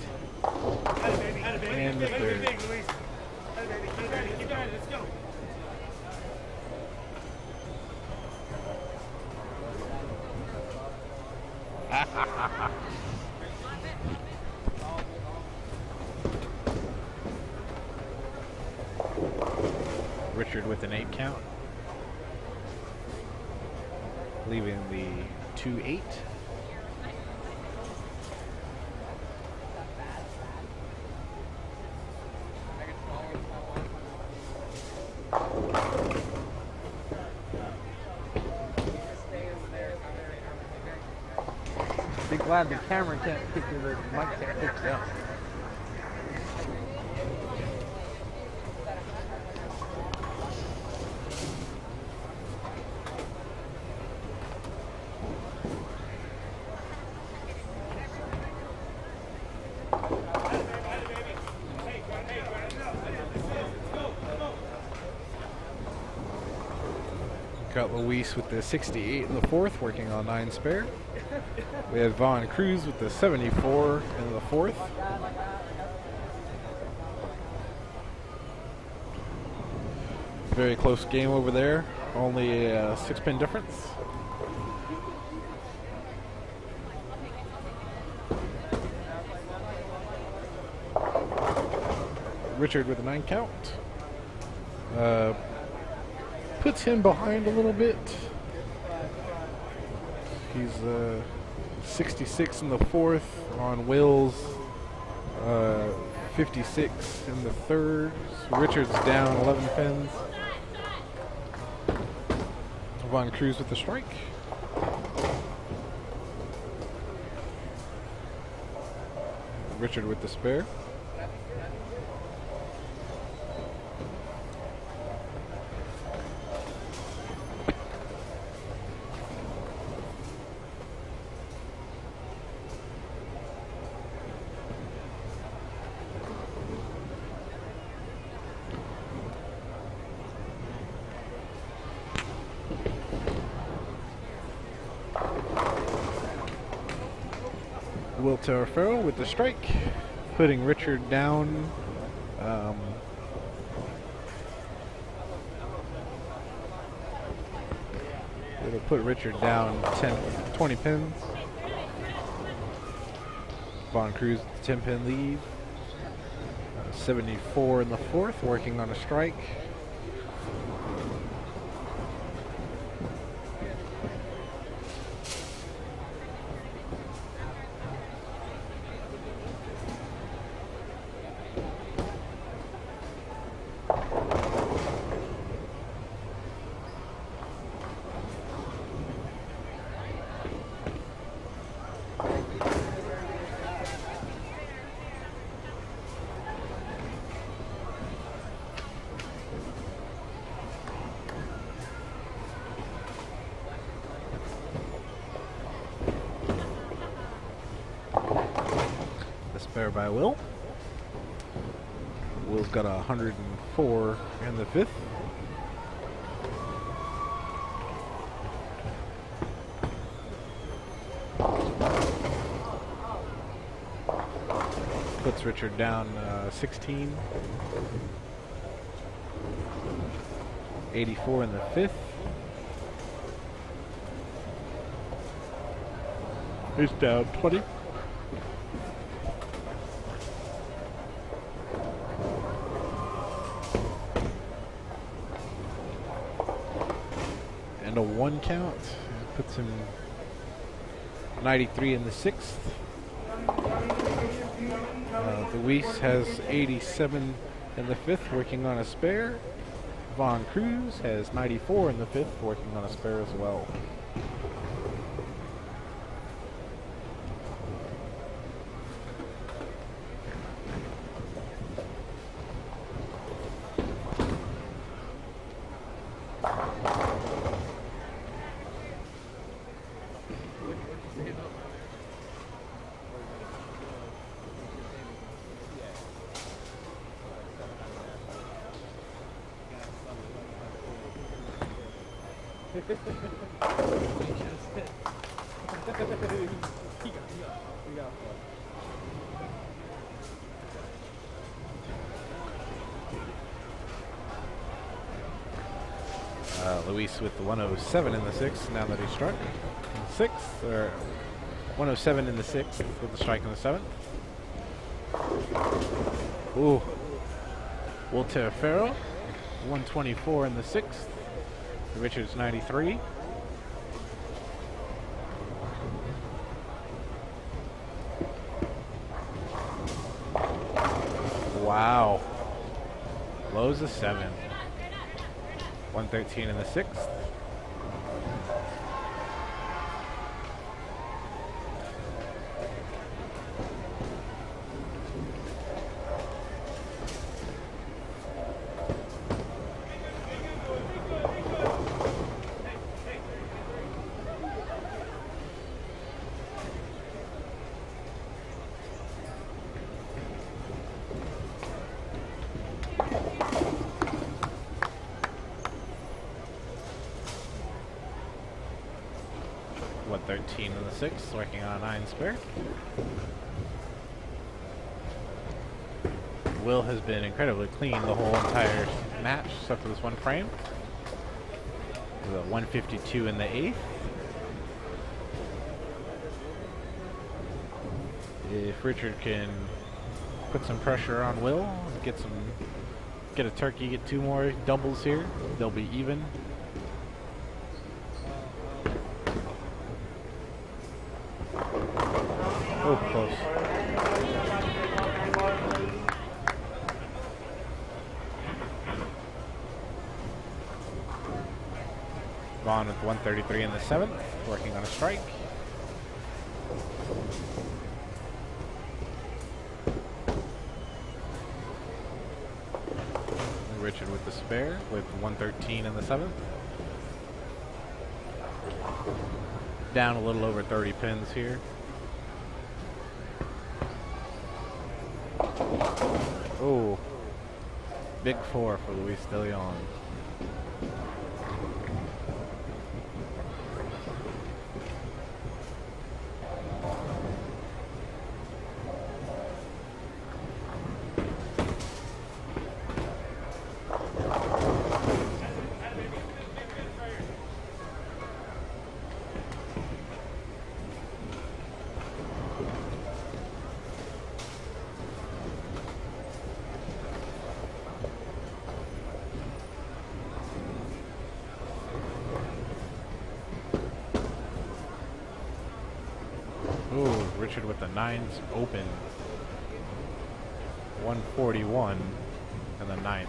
And the third. Richard with an 8 count, leaving the 2-8. Be glad the camera can't pick you, the mic can't pick you up. Got Luis with the 68 in the fourth, working on 9 spare. We have Von Cruz with the 74 in the fourth. Very close game over there. Only a 6-pin difference. Richard with a 9 count. Puts him behind a little bit. He's 66 in the 4th on Will's 56 in the 3rd. So Richard's down 11 pins. Von Cruz with the strike. Richard with the spare. Will Terrafero with the strike, putting Richard down. It'll put Richard down 20 pins. Von Cruz 10 pin lead. 74 in the 4th, working on a strike. Spare by Will. Will's got 104 in the 5th. Puts Richard down 16. 84 in the 5th. He's down 20. And a 1 count. Puts him 93 in the 6th. Luis has 87 in the 5th, working on a spare. Von Cruz has 94 in the 5th, working on a spare as well. Luis with the 107 in the 6th, now that he's struck. In the 6th, or 107 in the 6th with the strike in the 7th. Ooh. Will Terrafero, 124 in the 6th. Richard's 93. Wow. Lows a 7. 113 in the 6th. What, 13 in the 6th, working on a 9 spare. Will has been incredibly clean the whole entire match, except for this one frame. With a 152 in the 8th. If Richard can put some pressure on Will. Get a turkey, get 2 more doubles here. They'll be even. Oh, close. Vaughn with 133 in the 7th, working on a strike. Richard with the spare with 113 in the 7th. Down a little over 30 pins here. Oh, big 4 for Luis De Leon. Ooh, Richard with the 9s open. 141 in the 9th.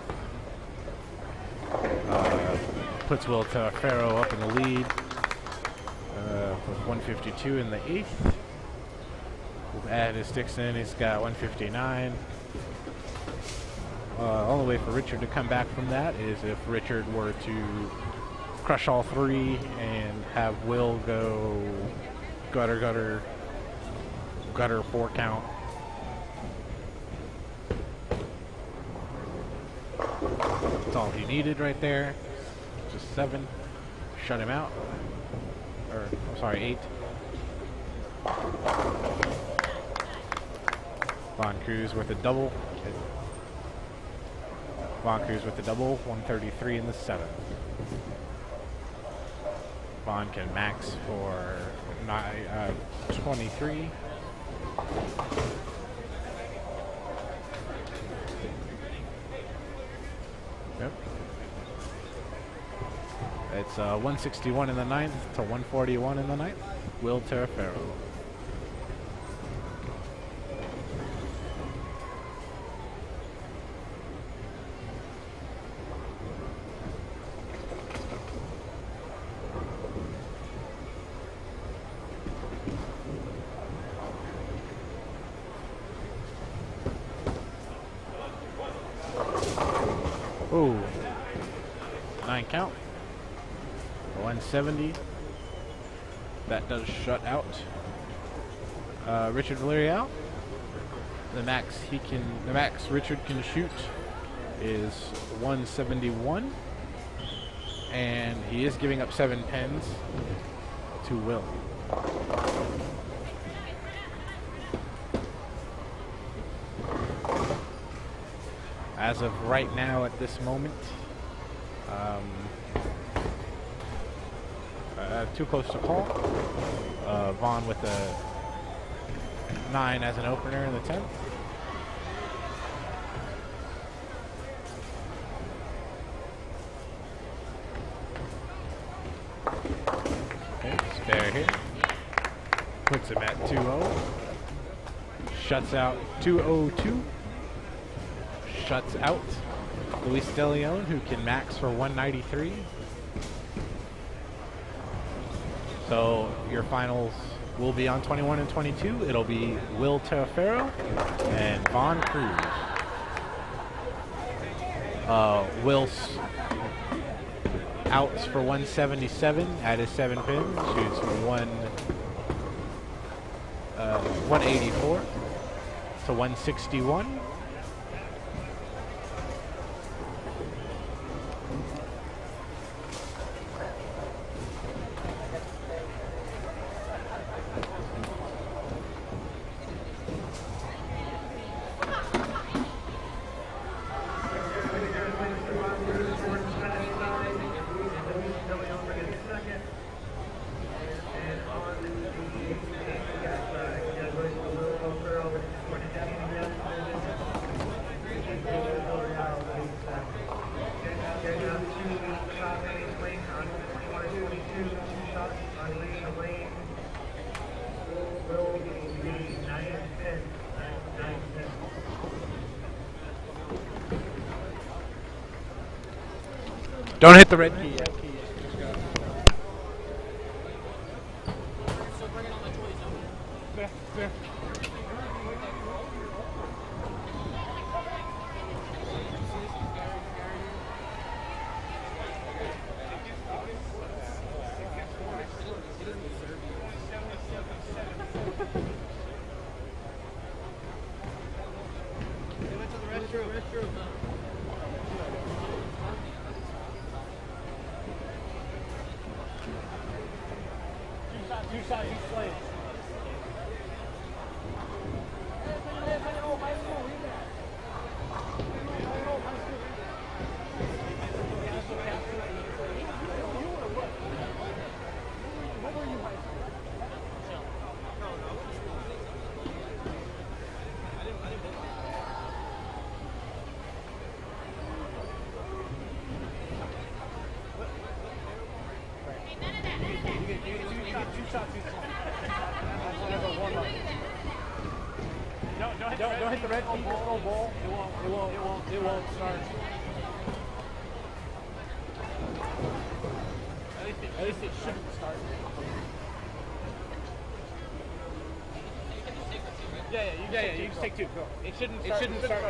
Puts Will Tafaro up in the lead with 152 in the 8th. We'll add his sticks in, he's got 159. Only way for Richard to come back from that is if Richard were to crush all 3 and have Will go gutter 4 count. That's all he needed right there. Just 7. Shut him out. Or, I'm sorry, 8. Von Cruz with a double. Von Cruz with the double. 133 in the 7th. Von can max for 23. Yep. It's 161 in the 9th to 141 in the 9th. Will Terrafero. Oh, 9 count. 170. That does shut out Richard Villarreal. The max Richard can shoot is 171, and he is giving up 7 pens to Will. As of right now, at this moment, too close to call. Vaughn with a 9 as an opener in the 10th. Okay, spare here. Puts him at 2-0. Shuts out 2-0-2. Shuts out Luis De Leon, who can max for 193. So your finals will be on 21 and 22. It'll be Will Terrafero and Von Cruz. Will's outs for 177 at his 7 pins. Shoots 184 to 161. Don't hit the red key yet. Don't hit the red key. Just go ball. It won't start. At least it shouldn't start. Yeah. You can take two. Go. It shouldn't start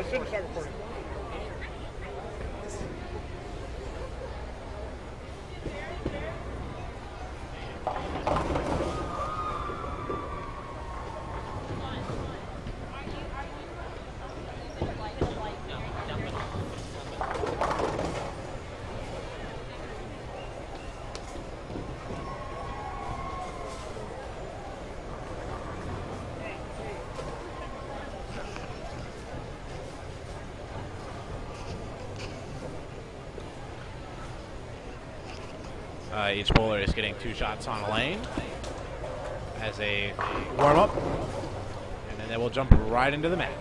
recording. Each bowler is getting 2 shots on a lane as a warm-up, and then we'll jump right into the match.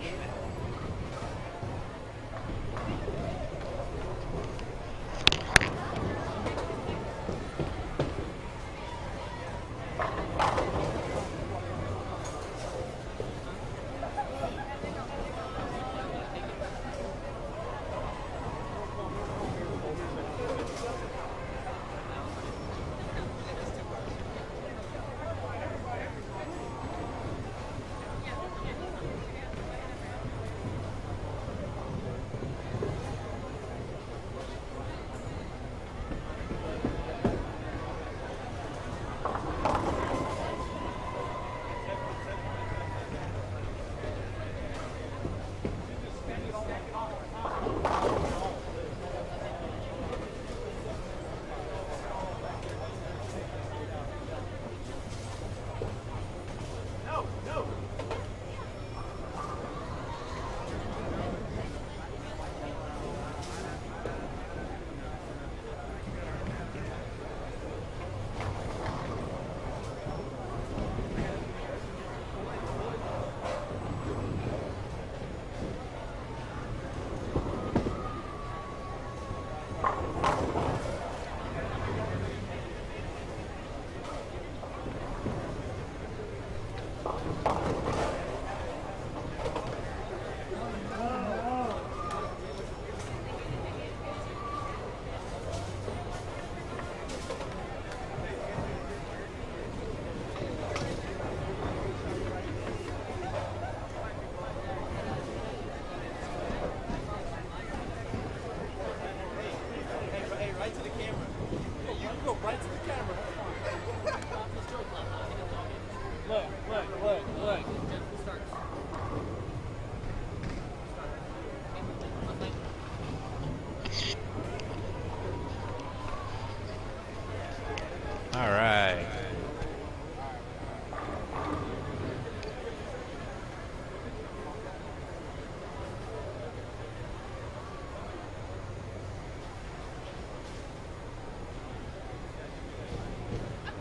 All right.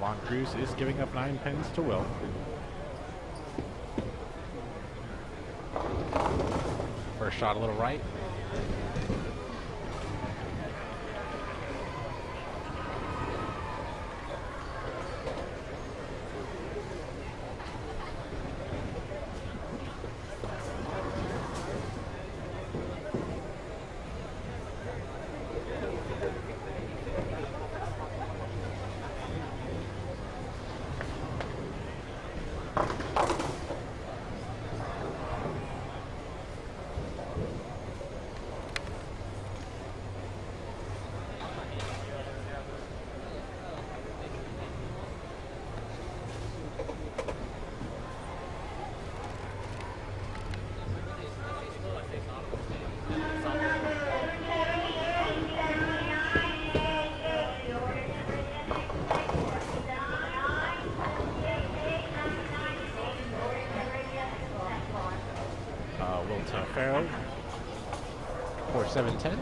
Long Cruz is giving up 9 pins to Will. First shot a little right. Will Farrow, 4-7-10.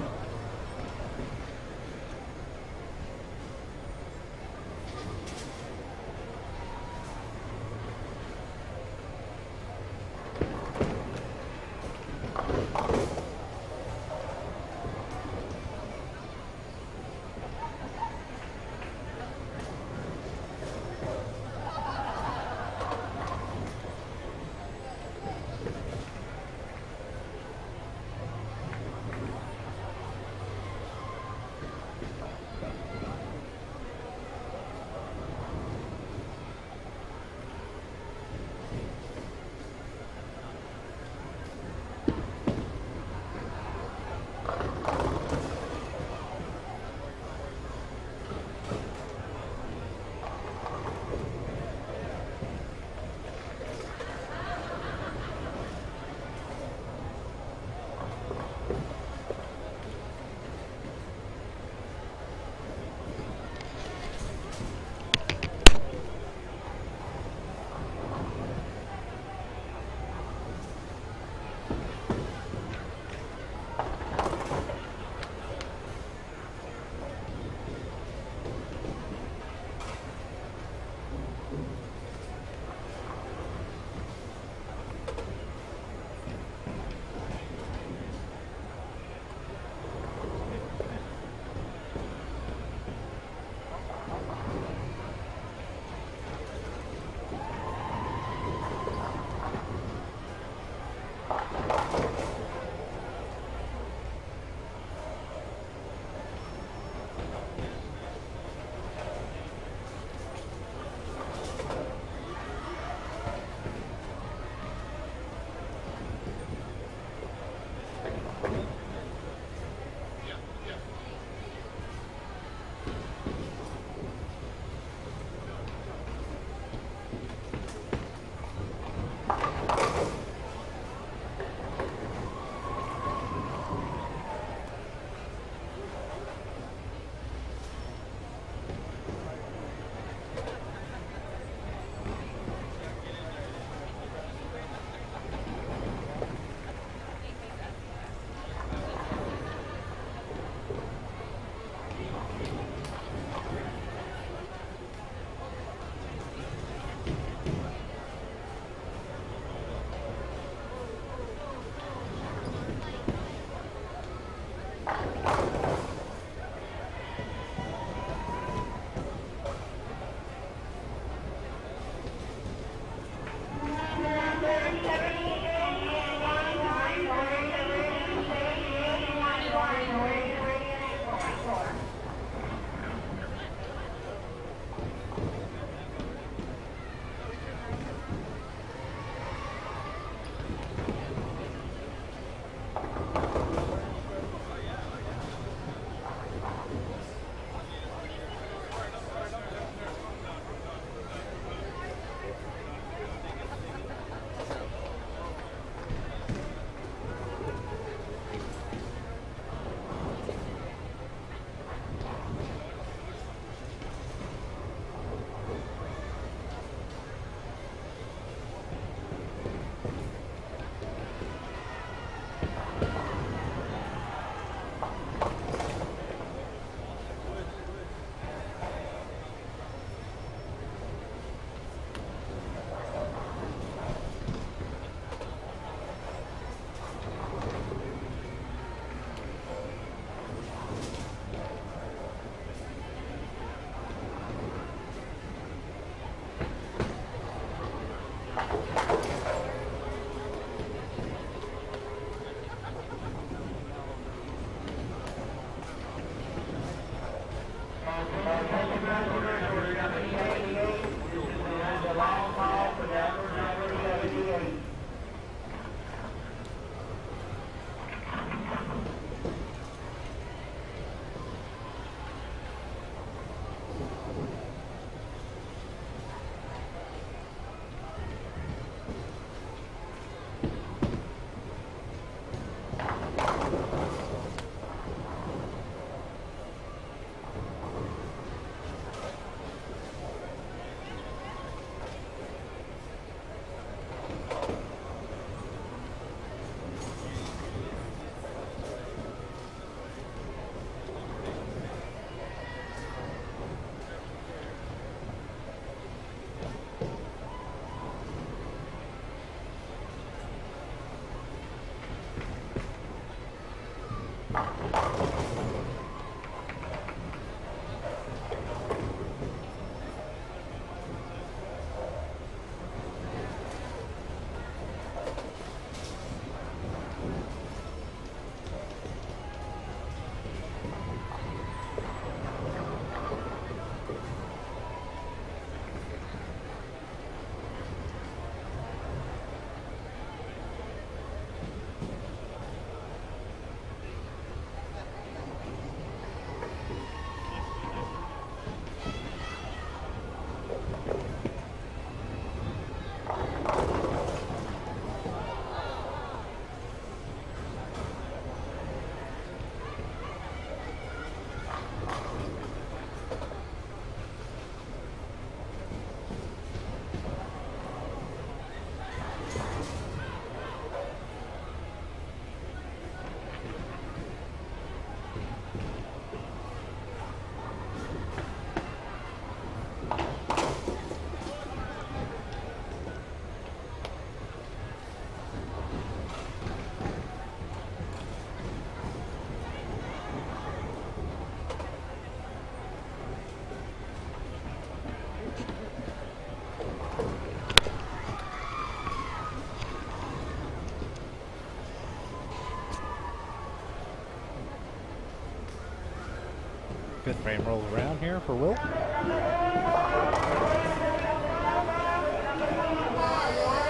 Fifth frame rolls around here for Will.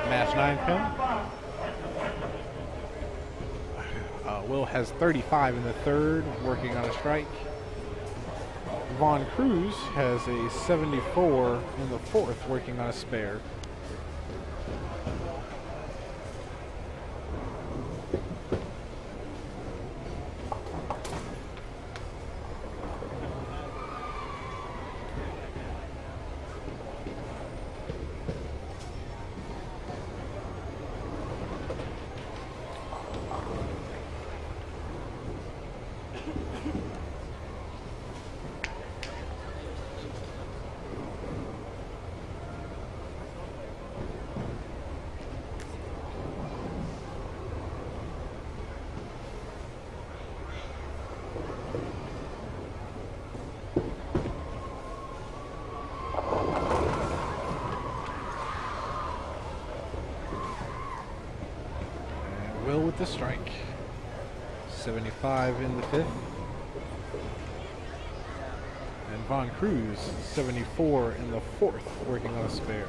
Smash 9 pin. Will has 35 in the third, working on a strike. Von Cruz has a 74 in the fourth, working on a spare. Will with the strike. 75 in the fifth. And Von Cruz, 74 in the fourth, working on a spare.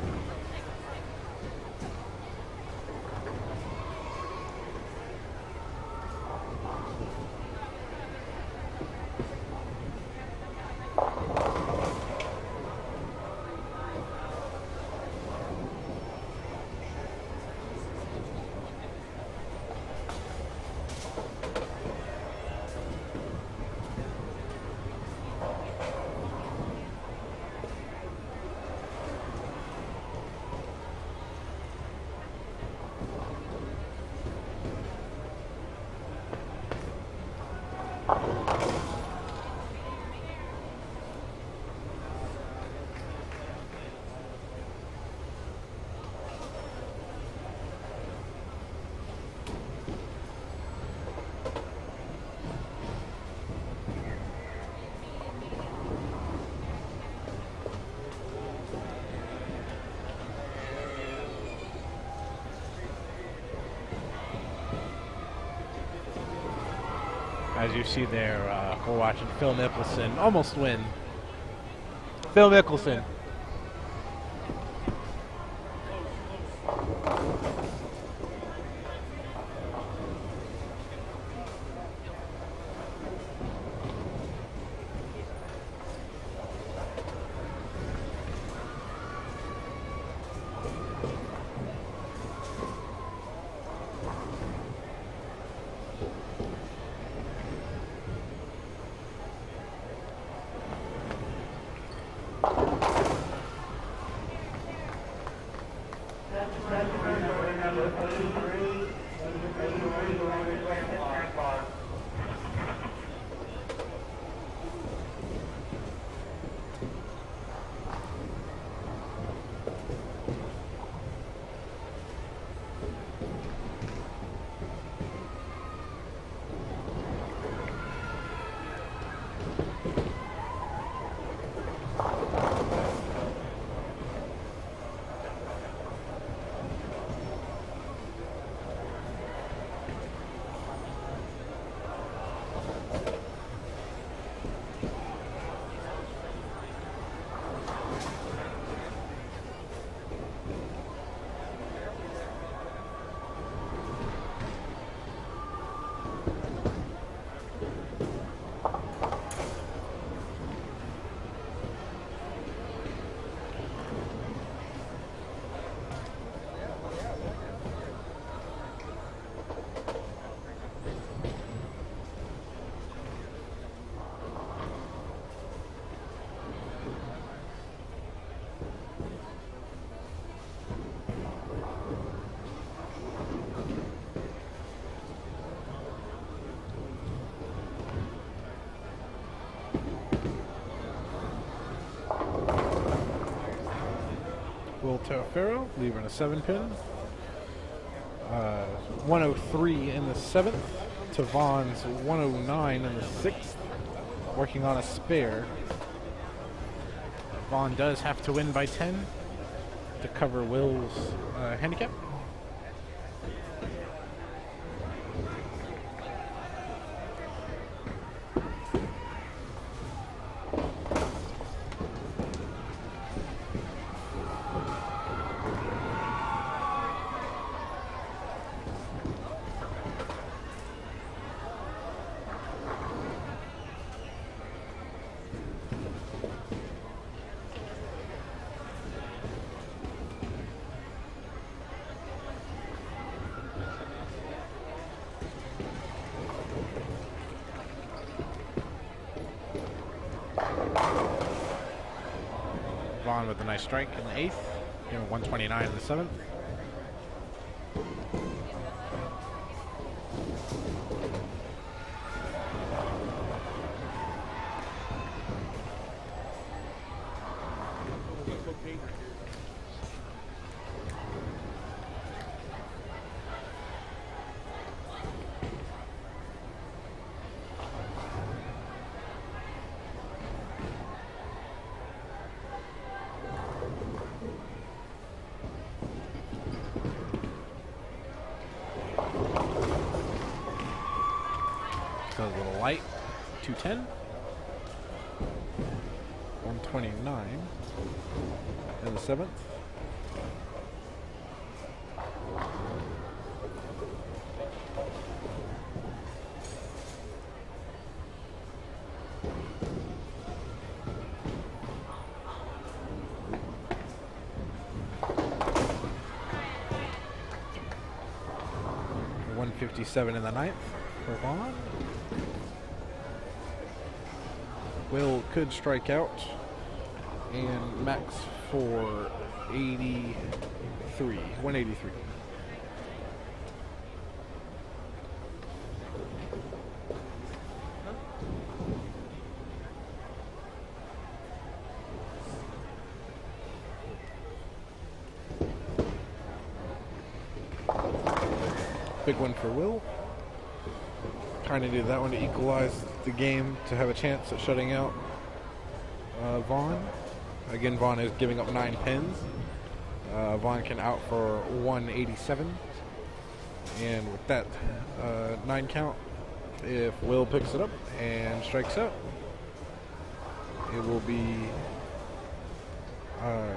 As you see there, we're watching Phil Mickelson almost win. Phil Mickelson. Will Teofero, leaving a 7-pin. 103 in the 7th. To Vaughn's 109 in the 6th. Working on a spare. Vaughn does have to win by 10 to cover Will's handicap. Vaughn with a nice strike in the 8th. Give him 129 in the 7th. Goes a little light. 210. 129 in the 7th. $157 in the 9th for Vaughn. Will could strike out, and max for 183. Big one for Will. Trying to do that one to equalize the game to have a chance at shutting out Vaughn. Again, Vaughn is giving up 9 pins. Vaughn can out for 187. And with that 9 count, if Will picks it up and strikes out, it will be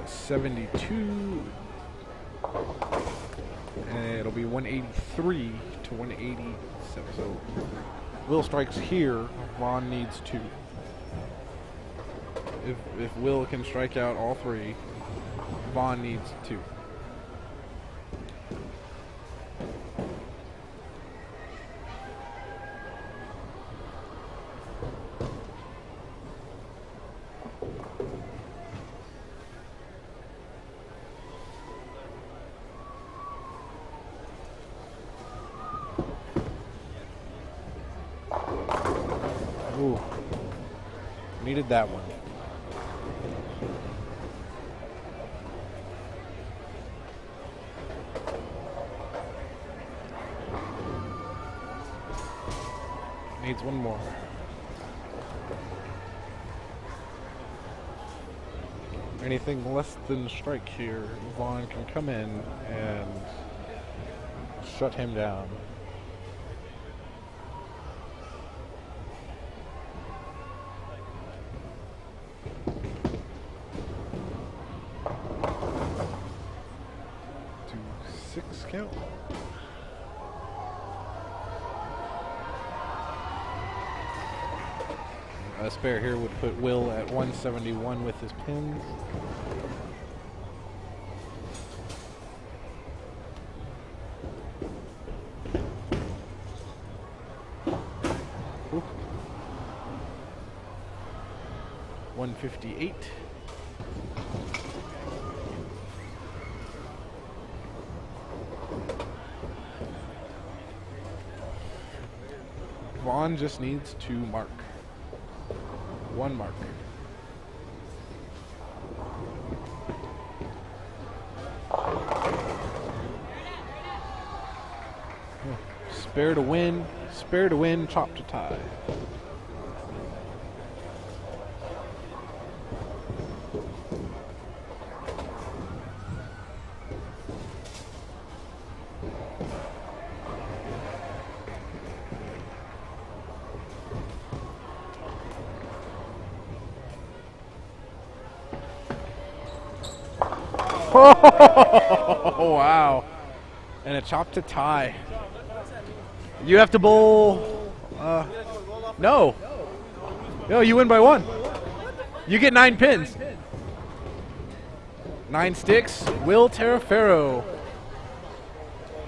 72. And it'll be 183 to 187. So Will strikes here, Vaughn needs 2. If Will can strike out all 3, Vaughn needs 2. Ooh, needed that one. Needs one more. Anything less than strike here, Vaughn can come in and shut him down. Count. A spare here would put Will at 171 with his pins. Ooh. 158. Vaughn just needs to mark. 1 mark. Spare to win, chop to tie. Oh, wow. And a chop to tie. You have to bowl. No. No, you win by 1. You get 9 pins. 9 sticks. Will Terraferro.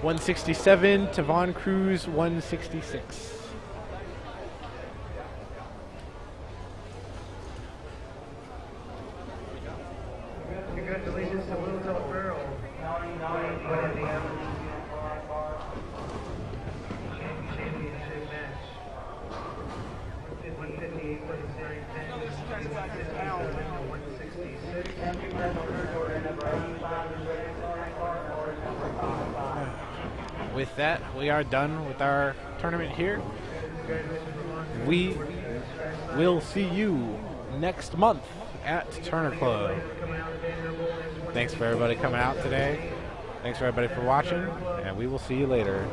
167 to Von Cruz, 166. with that, we are done with our tournament here. We will see you next month at Turner Club. Thanks for everybody coming out today. Thanks for everybody for watching, and we will see you later.